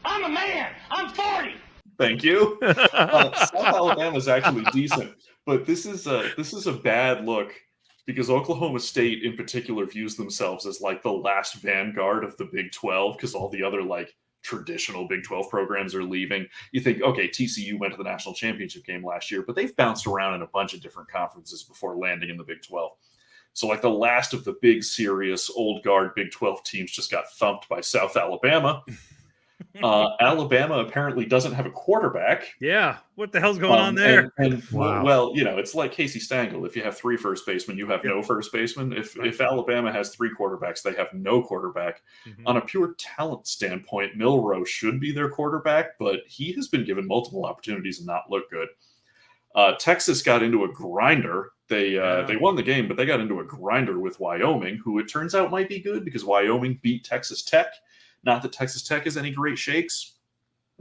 I'm a man. I'm 40. Thank you. South Alabama is actually decent, but this is a bad look because Oklahoma State in particular views themselves as like the last vanguard of the Big 12 because all the other like traditional Big 12 programs are leaving. You think, okay, TCU went to the national championship game last year, but they've bounced around in a bunch of different conferences before landing in the Big 12. So like the last of the big, serious, old guard Big 12 teams just got thumped by South Alabama. Alabama apparently doesn't have a quarterback. Yeah, what the hell's going on there? Wow. Well, it's like Casey Stengel. If you have 3 first basemen, you have no first baseman. If Alabama has 3 quarterbacks, they have no quarterback. Mhm. On a pure talent standpoint, Milroe should be their quarterback, but he has been given multiple opportunities and not look good. Texas got into a grinder. They won the game, but they got into a grinder with Wyoming, who it turns out might be good because Wyoming beat Texas Tech. Not that Texas Tech is any great shakes,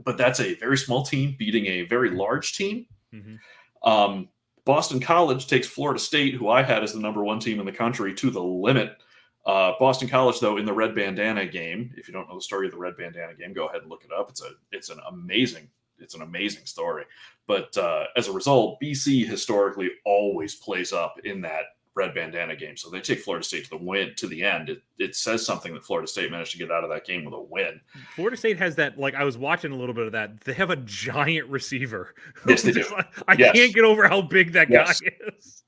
but that's a very small team beating a very large team. Mhm. Boston College takes Florida State, who I had as the number 1 team in the country, to the limit. Boston College, though, in the red bandana game, if you don't know the story of the red bandana game, go ahead and look it up. It's an amazing story. But as a result, BC historically always plays up in that red bandana game. So they take Florida State to the end. It says something that Florida State managed to get out of that game with a win. Florida State has that, like I was watching a little bit of that. They have a giant receiver. Yes, they do. I can't get over how big that guy is.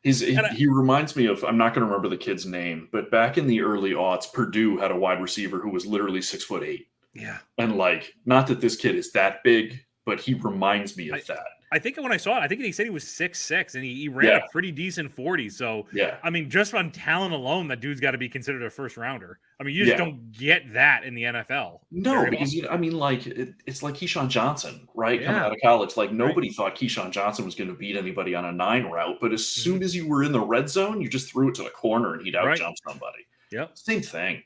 He reminds me of, I'm not going to remember the kid's name, but back in the early aughts, Purdue had a wide receiver who was literally 6'8". Yeah. And like, not that this kid is that big, but he reminds me of that. I think when I saw it, I think he said he was 6'6", and he ran a pretty decent 40. So, I mean, just on talent alone, that dude's got to be considered a first rounder. I mean, you just don't get that in the NFL. No, because it's like Keyshawn Johnson, right? Coming out of college, like nobody thought Keyshawn Johnson was going to beat anybody on a 9 route, but as soon as you were in the red zone, you just threw it to the corner and he'd outjump somebody. Yep, same thing.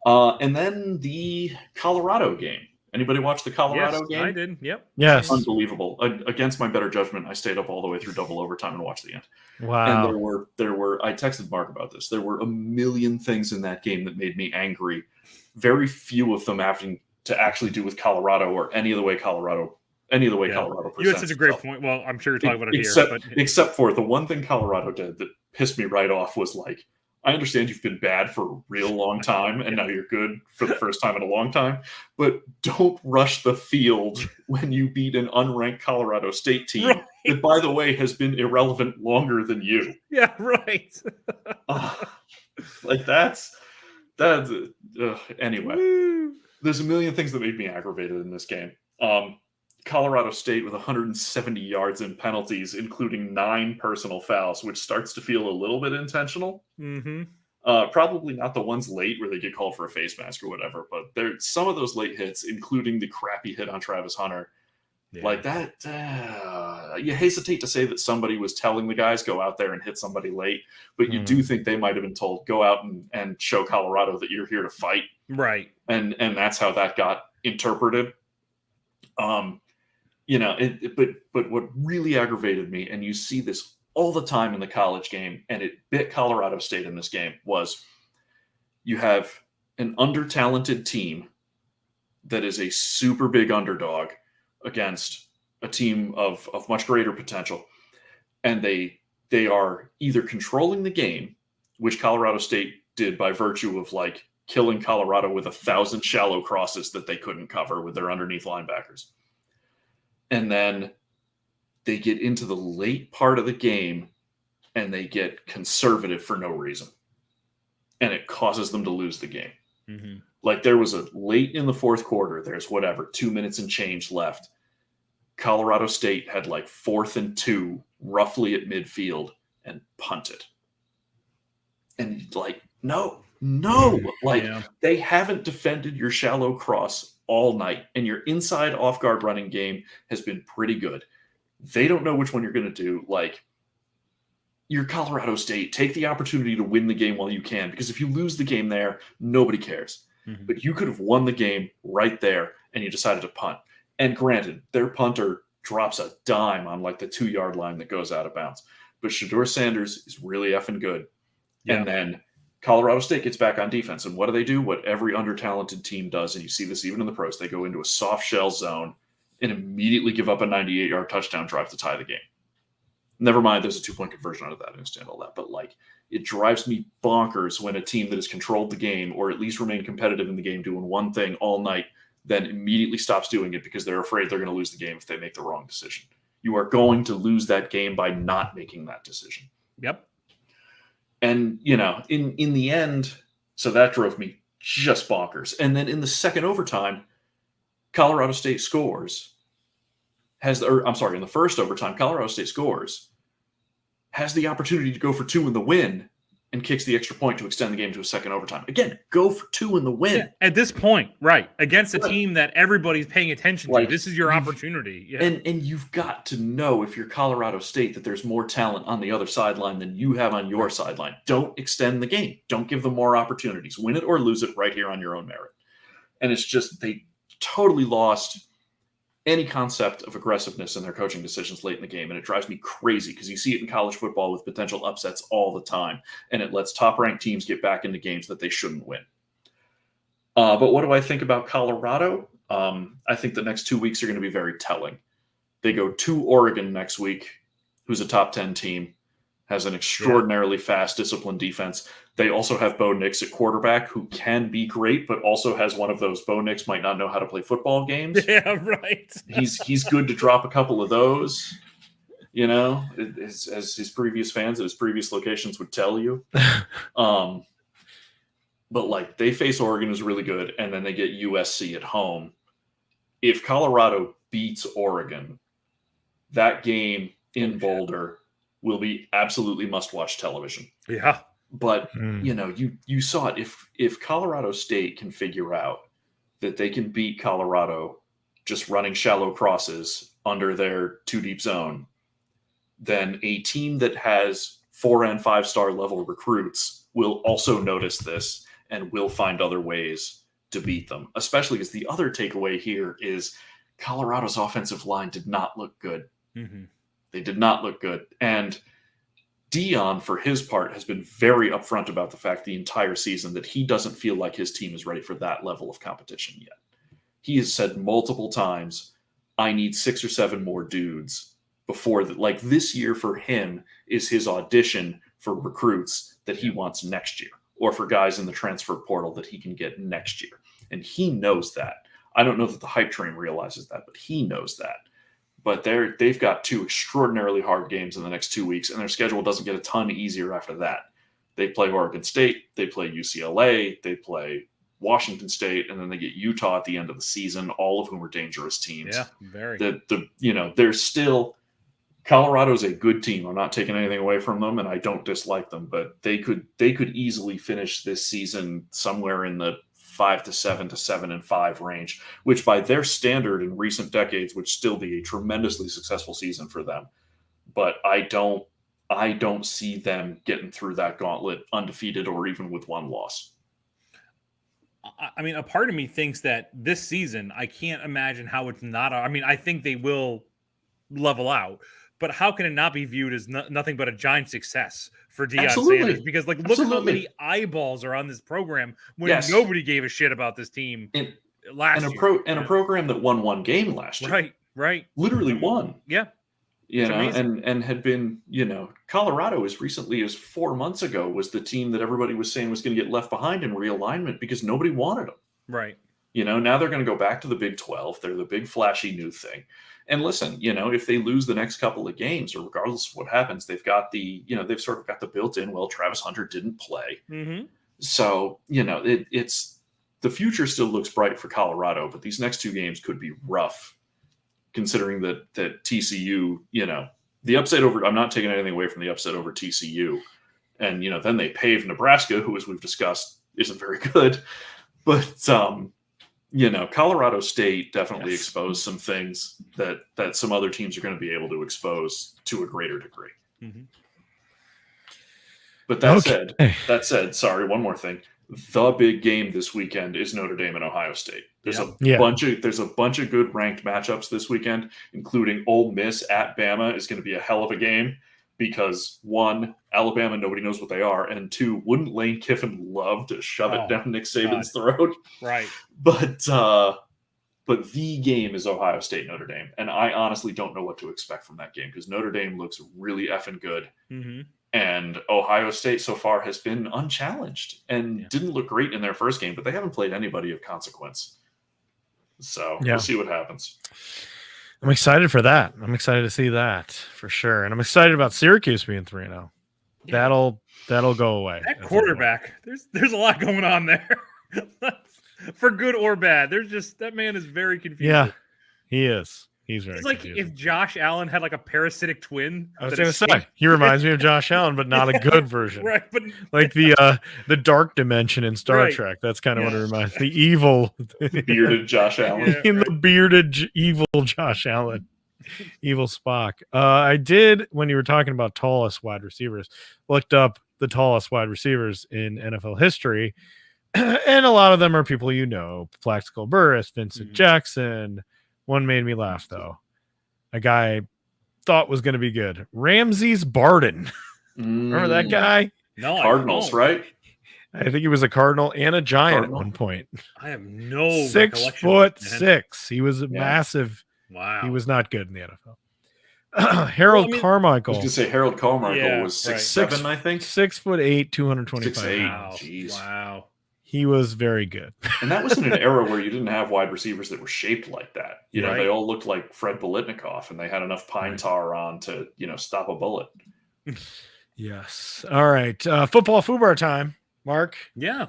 And then the Colorado game. Anybody watch the Colorado game? I did. Yep. Yes. Unbelievable. Against my better judgment, I stayed up all the way through double overtime and watched the end. Wow. And there were. I texted Mark about this. There were a million things in that game that made me angry. Very few of them having to actually do with Colorado or any of the way Colorado presents. You had such a great point. Well, I'm sure you're talking about it here. But except for the one thing Colorado did that pissed me right off was like, I understand you've been bad for a real long time, and now you're good for the first time in a long time, but don't rush the field when you beat an unranked Colorado State team that, by the way, has been irrelevant longer than you. Yeah, right. Like that's anyway. Woo. There's a million things that made me aggravated in this game. Colorado State with 170 yards in penalties, including 9 personal fouls, which starts to feel a little bit intentional. Mm-hmm. Probably not the ones late where they get called for a face mask or whatever, but there's some of those late hits, including the crappy hit on Travis Hunter. Yeah. Like that, you hesitate to say that somebody was telling the guys go out there and hit somebody late, but you do think they might have been told go out and show Colorado that you're here to fight. Right. And that's how that got interpreted. But what really aggravated me, and you see this all the time in the college game, and it bit Colorado State in this game, was you have an under-talented team that is a super big underdog against a team of much greater potential. And they are either controlling the game, which Colorado State did by virtue of like killing Colorado with 1,000 shallow crosses that they couldn't cover with their underneath linebackers. And then they get into the late part of the game and they get conservative for no reason. And it causes them to lose the game. Mm-hmm. Like there was a late in the fourth quarter, there's 2 minutes and change left. Colorado State had like 4th and 2 roughly at midfield and punted. And like, no, like they haven't defended your shallow cross all night, and your inside off-guard running game has been pretty good. They don't know which one you're going to do. Like, you're Colorado State. Take the opportunity to win the game while you can, because if you lose the game there, nobody cares. Mm-hmm. But you could have won the game right there, and you decided to punt. And granted, their punter drops a dime on like the 2-yard line that goes out of bounds. But Shedeur Sanders is really effing good. Yeah. And then Colorado State gets back on defense. And what do? What every under-talented team does, and you see this even in the pros, they go into a soft shell zone, and immediately give up a 98-yard touchdown drive to tie the game. Never mind, there's a 2-point conversion out of that. I understand all that. But, like, it drives me bonkers when a team that has controlled the game or at least remained competitive in the game doing one thing all night then immediately stops doing it because they're afraid they're going to lose the game if they make the wrong decision. You are going to lose that game by not making that decision. Yep. And, you know, in the end, so that drove me just bonkers. And then in the second overtime, Colorado State scores. In the first overtime, Colorado State scores, has the opportunity to go for 2 in the win, and kicks the extra point to extend the game to a second overtime. Again, go for 2 in the win. Yeah, at this point, right, against a team that everybody's paying attention to. This is your opportunity. Yeah. And you've got to know, if you're Colorado State, that there's more talent on the other sideline than you have on your sideline. Don't extend the game. Don't give them more opportunities. Win it or lose it right here on your own merit. And it's just, they totally lost any concept of aggressiveness in their coaching decisions late in the game. And it drives me crazy because you see it in college football with potential upsets all the time. And it lets top-ranked teams get back into games that they shouldn't win. But what do I think about Colorado? I think the next 2 weeks are going to be very telling. They go to Oregon next week, who's a top 10 team, has an extraordinarily fast, disciplined defense. They also have Bo Nix at quarterback, who can be great, but also has one of those Bo Nix might not know how to play football games. Yeah, right. He's good to drop a couple of those, you know, as his previous fans at his previous locations would tell you. But like, they face Oregon, who's really good, and then they get USC at home. If Colorado beats Oregon, that game in Boulder will be absolutely must-watch television. Yeah. But, you know, you saw it. If Colorado State can figure out that they can beat Colorado just running shallow crosses under their 2-deep zone, then a team that has 4- and 5-star level recruits will also notice this and will find other ways to beat them, especially because the other takeaway here is Colorado's offensive line did not look good. Mm-hmm. They did not look good. And Dion, for his part, has been very upfront about the fact the entire season that he doesn't feel like his team is ready for that level of competition yet. He has said multiple times, I need 6 or 7 more dudes before that. Like, this year for him is his audition for recruits that he wants next year, or for guys in the transfer portal that he can get next year. And he knows that. I don't know that the hype train realizes that, but he knows that. But they've got 2 extraordinarily hard games in the next 2 weeks, and their schedule doesn't get a ton easier after that. They play Oregon State, they play UCLA, they play Washington State, and then they get Utah at the end of the season, all of whom are dangerous teams. Yeah, very. There's still – Colorado's a good team. I'm not taking anything away from them, and I don't dislike them, but they could easily finish this season somewhere in the 5-7 to 7-5 range, which by their standard in recent decades would still be a tremendously successful season for them. But I don't see them getting through that gauntlet undefeated or even with 1 loss. I mean, a part of me thinks that this season, I can't imagine how it's not. I mean, I think they will level out, but how can it not be viewed as nothing but a giant success for Deion Sanders? Because, like, look at how many eyeballs are on this program when nobody gave a shit about this team last year. A program that won 1 game last year. Right. Literally won. Yeah. And had been, Colorado as recently as 4 months ago was the team that everybody was saying was going to get left behind in realignment because nobody wanted them. Right. Now they're going to go back to the Big 12. They're the big flashy new thing. And listen, if they lose the next couple of games, or regardless of what happens, they've got they've sort of got the built-in, well, Travis Hunter didn't play. Mm-hmm. So, it's the future still looks bright for Colorado, but these next 2 games could be rough, considering that TCU, the upset over, I'm not taking anything away from the upset over TCU. And, then they paved Nebraska, who, as we've discussed, isn't very good. But, Colorado State definitely exposed some things that some other teams are going to be able to expose to a greater degree. Mm-hmm. But that said, sorry, one more thing. The big game this weekend is Notre Dame and Ohio State. There's a bunch of good ranked matchups this weekend, including Ole Miss at Bama is going to be a hell of a game because 1, Alabama, nobody knows what they are, and 2, wouldn't Lane Kiffin love to shove it down Nick Saban's throat? Right. But But the game is Ohio State Notre Dame, and I honestly don't know what to expect from that game because Notre Dame looks really effing good, and Ohio State so far has been unchallenged and didn't look great in their first game, but they haven't played anybody of consequence. So we'll see what happens. I'm excited for that. I'm excited to see that for sure, and I'm excited about Syracuse being 3-0. That'll go away. That quarterback, there's a lot going on there. For good or bad, that man is very confusing. Yeah, he is. He's very. It's like if Josh Allen had like a parasitic twin. I was going to say he reminds me of Josh Allen, but not a good version. Right, but like the dark dimension in Star Trek. That's kind of what it reminds me. The evil bearded Josh Allen. The bearded evil Josh Allen. Evil Spock. I did, when you were talking about tallest wide receivers, looked up the tallest wide receivers in NFL history. And a lot of them are people you know. Plaxico Burress, Vincent Jackson. One made me laugh, though. A guy I thought was going to be good. Ramses Barden. Remember that guy? No, Cardinals, right? I think he was a Cardinal and a Giant at one point. I have no 6'6". He was massive. Wow. He was not good in the NFL. Harold Carmichael. I was going to say Harold Carmichael was 6'7", I think. 6'8", 225 6'8". pounds. Jeez. Wow. He was very good. And that was in an era where you didn't have wide receivers that were shaped like that. You know, they all looked like Fred Biletnikoff, and they had enough pine tar on to, stop a bullet. Yes. All right. Football FUBAR time. Mark? Yeah.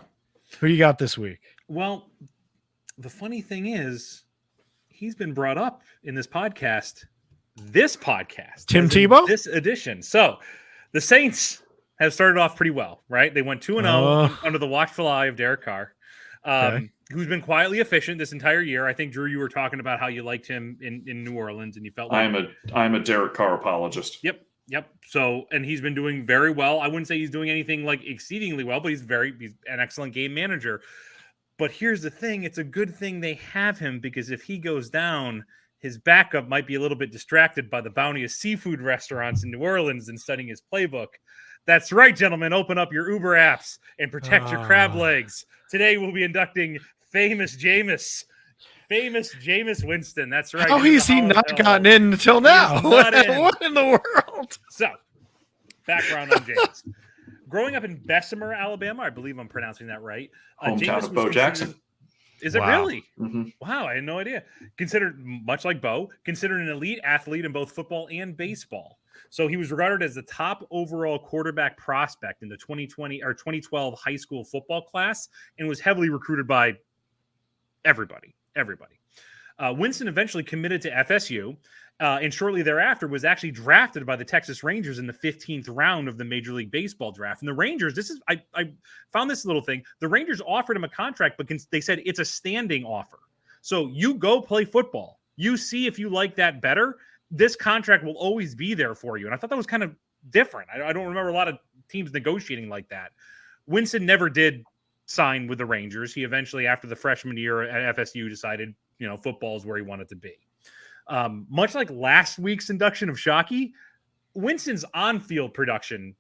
Who you got this week? Well, the funny thing is, he's been brought up in this podcast. Tim Tebow? This edition. So, the Saints have started off pretty well, right? They went 2-0 under the watchful eye of Derek Carr, who's been quietly efficient this entire year. I think, Drew, you were talking about how you liked him in New Orleans, and you felt like I'm a Derek Carr apologist. Yep. So, and he's been doing very well. I wouldn't say he's doing anything like exceedingly well, but he's an excellent game manager. But here's the thing. It's a good thing they have him, because if he goes down, his backup might be a little bit distracted by the bounty of seafood restaurants in New Orleans and studying his playbook. That's right, gentlemen. Open up your Uber apps and protect your crab legs. Today we'll be inducting famous Jameis Winston. That's right. How has he not gotten in until now? What in the world? So, background on Jameis. Growing up in Bessemer, Alabama, I believe I'm pronouncing that right. Hometown of Bo Jackson. Is it really? Mm-hmm. Wow, I had no idea. Considered, much like Bo, considered an elite athlete in both football and baseball. So he was regarded as the top overall quarterback prospect in the 2020 or 2012 high school football class, and was heavily recruited by everybody. Winston eventually committed to FSU, and shortly thereafter was actually drafted by the Texas Rangers in the 15th round of the Major League Baseball draft. And the Rangers, I found this little thing. The Rangers offered him a contract, but they said it's a standing offer. So you go play football. You see if you like that better. This contract will always be there for you. And I thought that was kind of different. I don't remember a lot of teams negotiating like that. Winston never did sign with the Rangers. He eventually, after the freshman year at FSU, decided, football is where he wanted to be. Much like last week's induction of Shockey, Winston's on-field production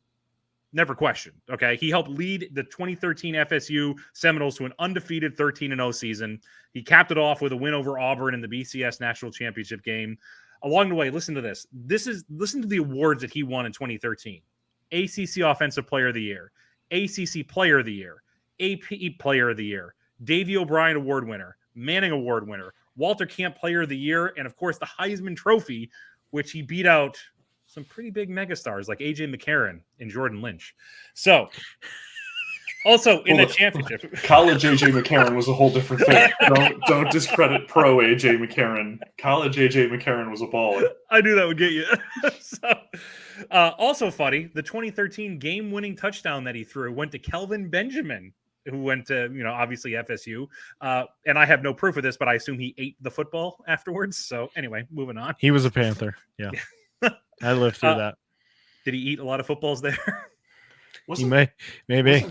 never questioned. Okay, he helped lead the 2013 FSU Seminoles to an undefeated 13-0 season. He capped it off with a win over Auburn in the BCS National Championship game. Along the way, listen to this. Listen to the awards that he won in 2013. ACC Offensive Player of the Year, ACC Player of the Year, AP Player of the Year, Davey O'Brien Award winner, Manning Award winner, Walter Camp Player of the Year, and of course the Heisman Trophy, which he beat out some pretty big megastars like AJ McCarron and Jordan Lynch. So, also in the championship, college AJ McCarron was a whole different thing. Don't discredit pro AJ McCarron. College AJ McCarron was a baller. I knew that would get you. Also funny, the 2013 game-winning touchdown that he threw went to Kelvin Benjamin, who went to, obviously FSU. And I have no proof of this, but I assume he ate the football afterwards. So anyway, moving on. He was a Panther. Yeah. I lived through that. Did he eat a lot of footballs there? Maybe.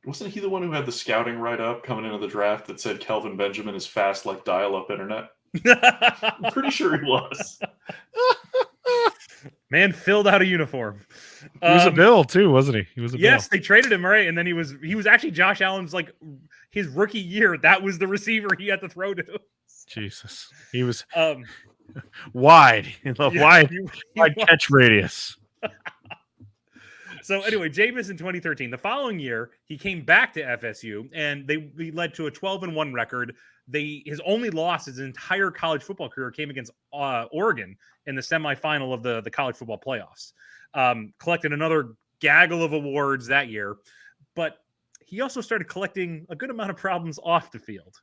Wasn't he the one who had the scouting write-up coming into the draft that said Kelvin Benjamin is fast like dial-up internet? I'm pretty sure he was. Man filled out a uniform. He was a Bill too, wasn't he? He was a Bill. Yes, they traded him, right? And then he was actually Josh Allen's his rookie year, that was the receiver he had to throw to. Jesus, he was Um, wide, yeah, wide was. catch radius. So anyway, Jameis in 2013, the following year, he came back to FSU, and he led to a 12-1 record. His only loss his entire college football career came against Oregon in the semifinal of the college football playoffs. Collected another gaggle of awards that year, but he also started collecting a good amount of problems off the field.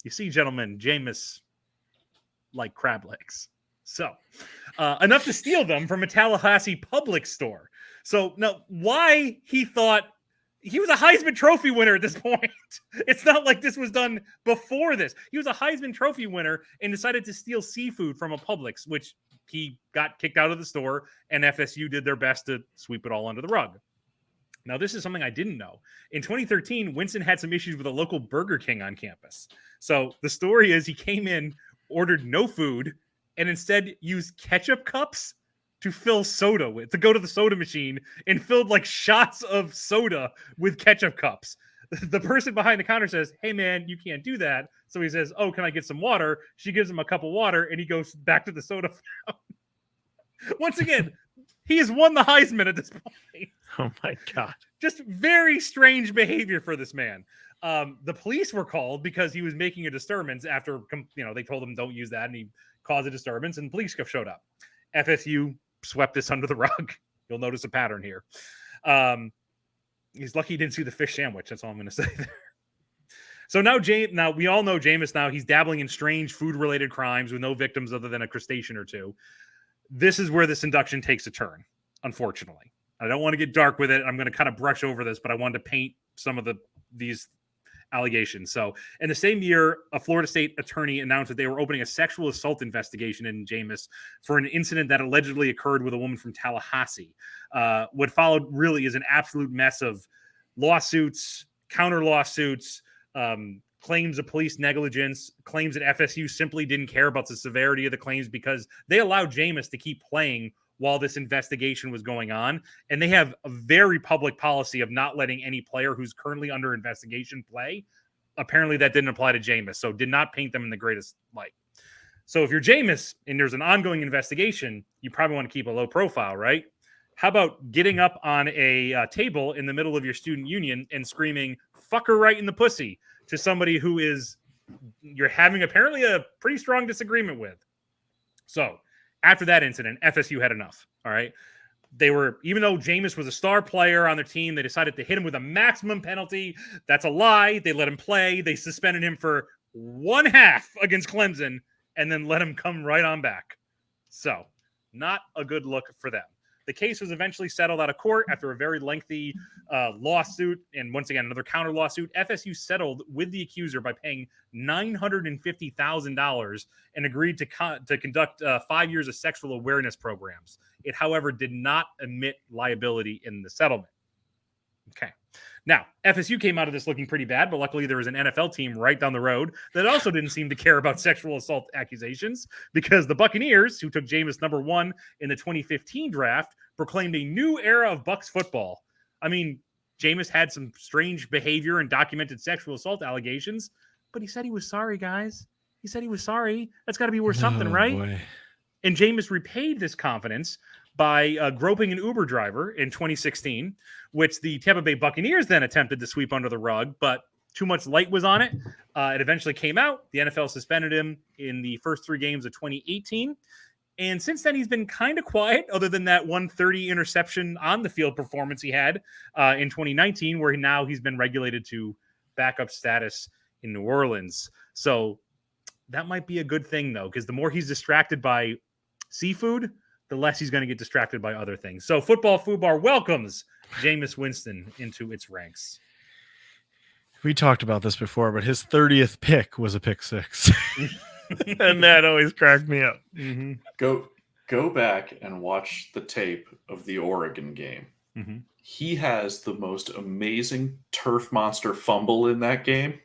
You see, gentlemen, Jameis like crab legs. So enough to steal them from a Tallahassee public store. So now why he thought he was a Heisman Trophy winner at this point. It's not like this was done before this. He was a Heisman Trophy winner and decided to steal seafood from a Publix, which he got kicked out of the store, and FSU did their best to sweep it all under the rug. Now, this is something I didn't know. In 2013, Winston had some issues with a local Burger King on campus. So the story is he came in, ordered no food, and instead used ketchup cups to fill soda with, to go to the soda machine and filled like shots of soda with ketchup cups. The person behind the counter says, "Hey man, you can't do that." So he says, "Oh, can I get some water?" She gives him a cup of water and he goes back to the soda fountain. Once again, he has won the Heisman at this point. Oh my God. Just very strange behavior for this man. The police were called because he was making a disturbance after, they told him don't use that, and he caused a disturbance, and police showed up. FSU swept this under the rug. You'll notice a pattern here. He's lucky he didn't see the fish sandwich. That's all I'm going to say there. So now we all know Jameis now. He's dabbling in strange food-related crimes with no victims other than a crustacean or two. This is where this induction takes a turn, unfortunately. I don't want to get dark with it. I'm going to kind of brush over this, but I wanted to paint some of these allegations. So in the same year, a Florida state attorney announced that they were opening a sexual assault investigation in Jameis for an incident that allegedly occurred with a woman from Tallahassee. What followed really is an absolute mess of lawsuits, counter lawsuits, claims of police negligence, claims that FSU simply didn't care about the severity of the claims because they allowed Jameis to keep playing while this investigation was going on. And they have a very public policy of not letting any player who's currently under investigation play. Apparently that didn't apply to Jameis, so did not paint them in the greatest light. So if you're Jameis and there's an ongoing investigation, you probably want to keep a low profile, right? How about getting up on a table in the middle of your student union and screaming, "Fuck her right in the pussy," to somebody who you're having apparently a pretty strong disagreement with. So after that incident, FSU had enough. All right. Even though Jameis was a star player on their team, they decided to hit him with a maximum penalty. That's a lie. They let him play. They suspended him for 1/2 against Clemson and then let him come right on back. So not a good look for them. The case was eventually settled out of court after a very lengthy lawsuit. And once again, another counter lawsuit. FSU settled with the accuser by paying $950,000 and agreed to conduct 5 years of sexual awareness programs. It, however, did not admit liability in the settlement. Okay. Now, FSU came out of this looking pretty bad, but luckily there was an NFL team right down the road that also didn't seem to care about sexual assault accusations because the Buccaneers, who took Jameis number 1 in the 2015 draft, proclaimed a new era of Bucs football. I mean, Jameis had some strange behavior and documented sexual assault allegations, but he said he was sorry, guys. He said he was sorry. That's got to be worth something, right? Boy. And Jameis repaid this confidence by groping an Uber driver in 2016, which the Tampa Bay Buccaneers then attempted to sweep under the rug, but too much light was on it. It eventually came out. The NFL suspended him in the first 3 games of 2018. And since then, he's been kind of quiet, other than that 130 interception on the field performance he had in 2019, where he's been regulated to backup status in New Orleans. So that might be a good thing, though, because the more he's distracted by seafood, the less he's going to get distracted by other things. So Football Fubar welcomes Jameis Winston into its ranks. We talked about this before, but his 30th pick was a pick 6. And that always cracked me up. Mm-hmm. Go back and watch the tape of the Oregon game. Mm-hmm. He has the most amazing turf monster fumble in that game.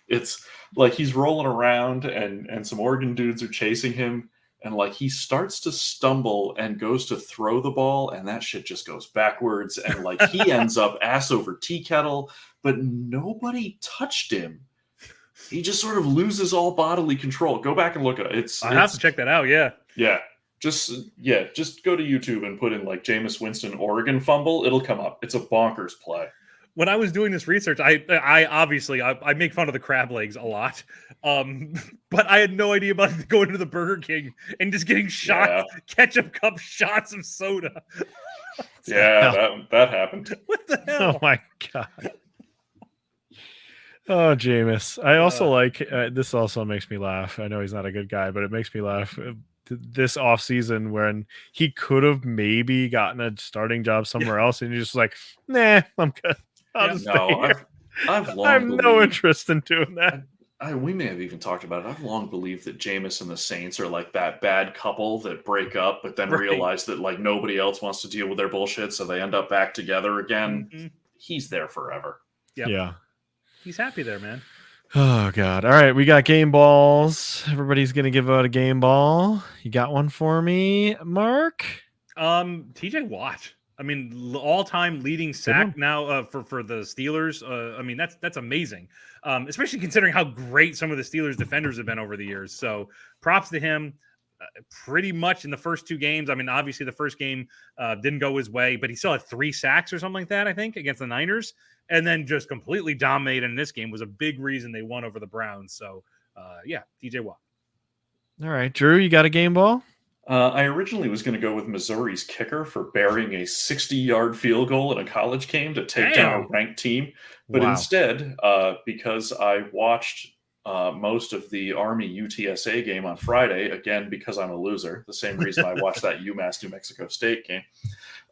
It's like he's rolling around and some Oregon dudes are chasing him. and like he starts to stumble and goes to throw the ball, and that shit just goes backwards, and like he ends up ass over tea kettle, but nobody touched him. He just sort of loses all bodily control. Go back and look at it. I have to check that out. Yeah. Just go to YouTube and put in like Jameis Winston Oregon fumble. It'll come up. It's a bonkers play. When I was doing this research, I obviously make fun of the crab legs a lot, but I had no idea about going to the Burger King and just getting shots, ketchup cup shots of soda. That happened. What the hell? Oh my god. Oh, Jameis. I also like this. Also makes me laugh. I know he's not a good guy, but it makes me laugh. This offseason when he could have maybe gotten a starting job somewhere else, and he's just like, nah, I'm good. I'll just stay here. I have no interest in doing that. We may have even talked about it. I've long believed that Jameis and the Saints are like that bad couple that break up, but then realize that like nobody else wants to deal with their bullshit, so they end up back together again. Mm-hmm. He's there forever. Yep. Yeah. He's happy there, man. Oh, God. All right. We got game balls. Everybody's going to give out a game ball. You got one for me, Mark? TJ Watt. I mean, all-time leading sack now for the Steelers. I mean, that's amazing, especially considering how great some of the Steelers defenders have been over the years. So props to him. Pretty much in the first two games. I mean, obviously the first game didn't go his way, but he still had 3 sacks or something like that, I think, against the Niners. And then just completely dominated in this game was a big reason they won over the Browns. So, TJ Watt. All right, Drew, you got a game ball? I originally was going to go with Missouri's kicker for burying a 60-yard field goal in a college game to take down a ranked team. But instead, because I watched most of the Army UTSA game on Friday, again, because I'm a loser, the same reason I watched that UMass New Mexico State game,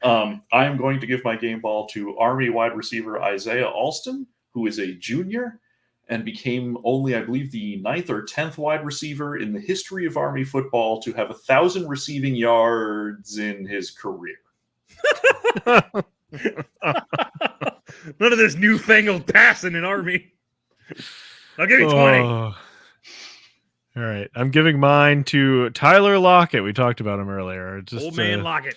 I am going to give my game ball to Army wide receiver Isaiah Alston, who is a junior and became only, I believe, the 9th or 10th wide receiver in the history of Army football to have 1,000 receiving yards in his career. None of this newfangled passing in Army. I'll give you 20. All right. I'm giving mine to Tyler Lockett. We talked about him earlier. Just, old man Lockett.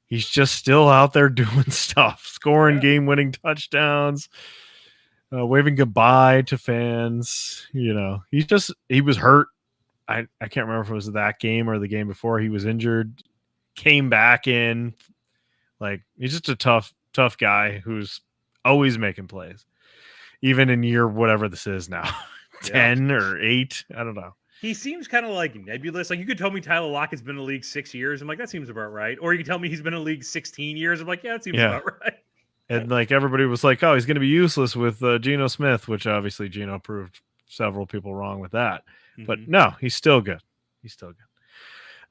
He's just still out there doing stuff, scoring game-winning touchdowns, waving goodbye to fans. You know, he was hurt. I can't remember if it was that game or the game before. He was injured, came back in. Like, he's just a tough guy who's always making plays, even in year whatever this is now, 10 or 8. I don't know. He seems kind of like nebulous. Like, you could tell me Tyler Lockett's been in the league 6 years. I'm like, that seems about right. Or you could tell me he's been in the league 16 years. I'm like, yeah, that seems about right. And like everybody was like, oh, he's going to be useless with Geno Smith, which obviously Geno proved several people wrong with that. Mm-hmm. But no, he's still good.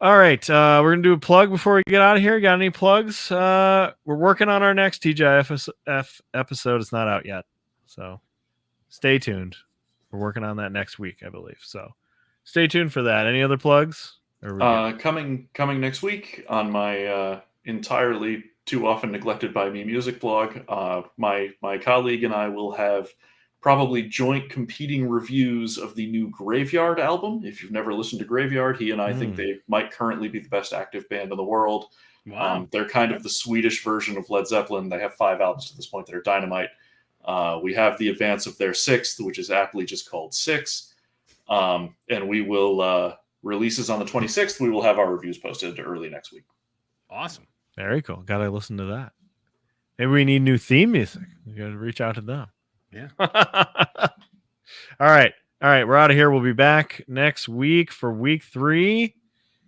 All right. We're going to do a plug before we get out of here. Got any plugs? We're working on our next TGIF episode. It's not out yet. So stay tuned. We're working on that next week, I believe. So stay tuned for that. Any other plugs? Coming next week on my entirely too often neglected by me music blog. My colleague and I will have probably joint competing reviews of the new Graveyard album. If you've never listened to Graveyard, he and I think they might currently be the best active band in the world. Wow. They're kind of the Swedish version of Led Zeppelin. They have 5 albums to this point that are dynamite. We have the advance of their 6th, which is aptly just called 6. And we will releases on the 26th. We will have our reviews posted early next week. Awesome. Very cool. Got to listen to that. Maybe we need new theme music. We got to reach out to them. Yeah. All right. We're out of here. We'll be back next week for week 3.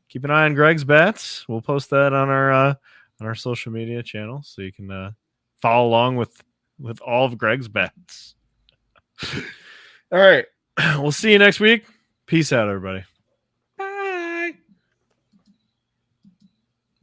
Keep an eye on Greg's bets. We'll post that on our social media channels so you can follow along with all of Greg's bets. All right. We'll see you next week. Peace out, everybody.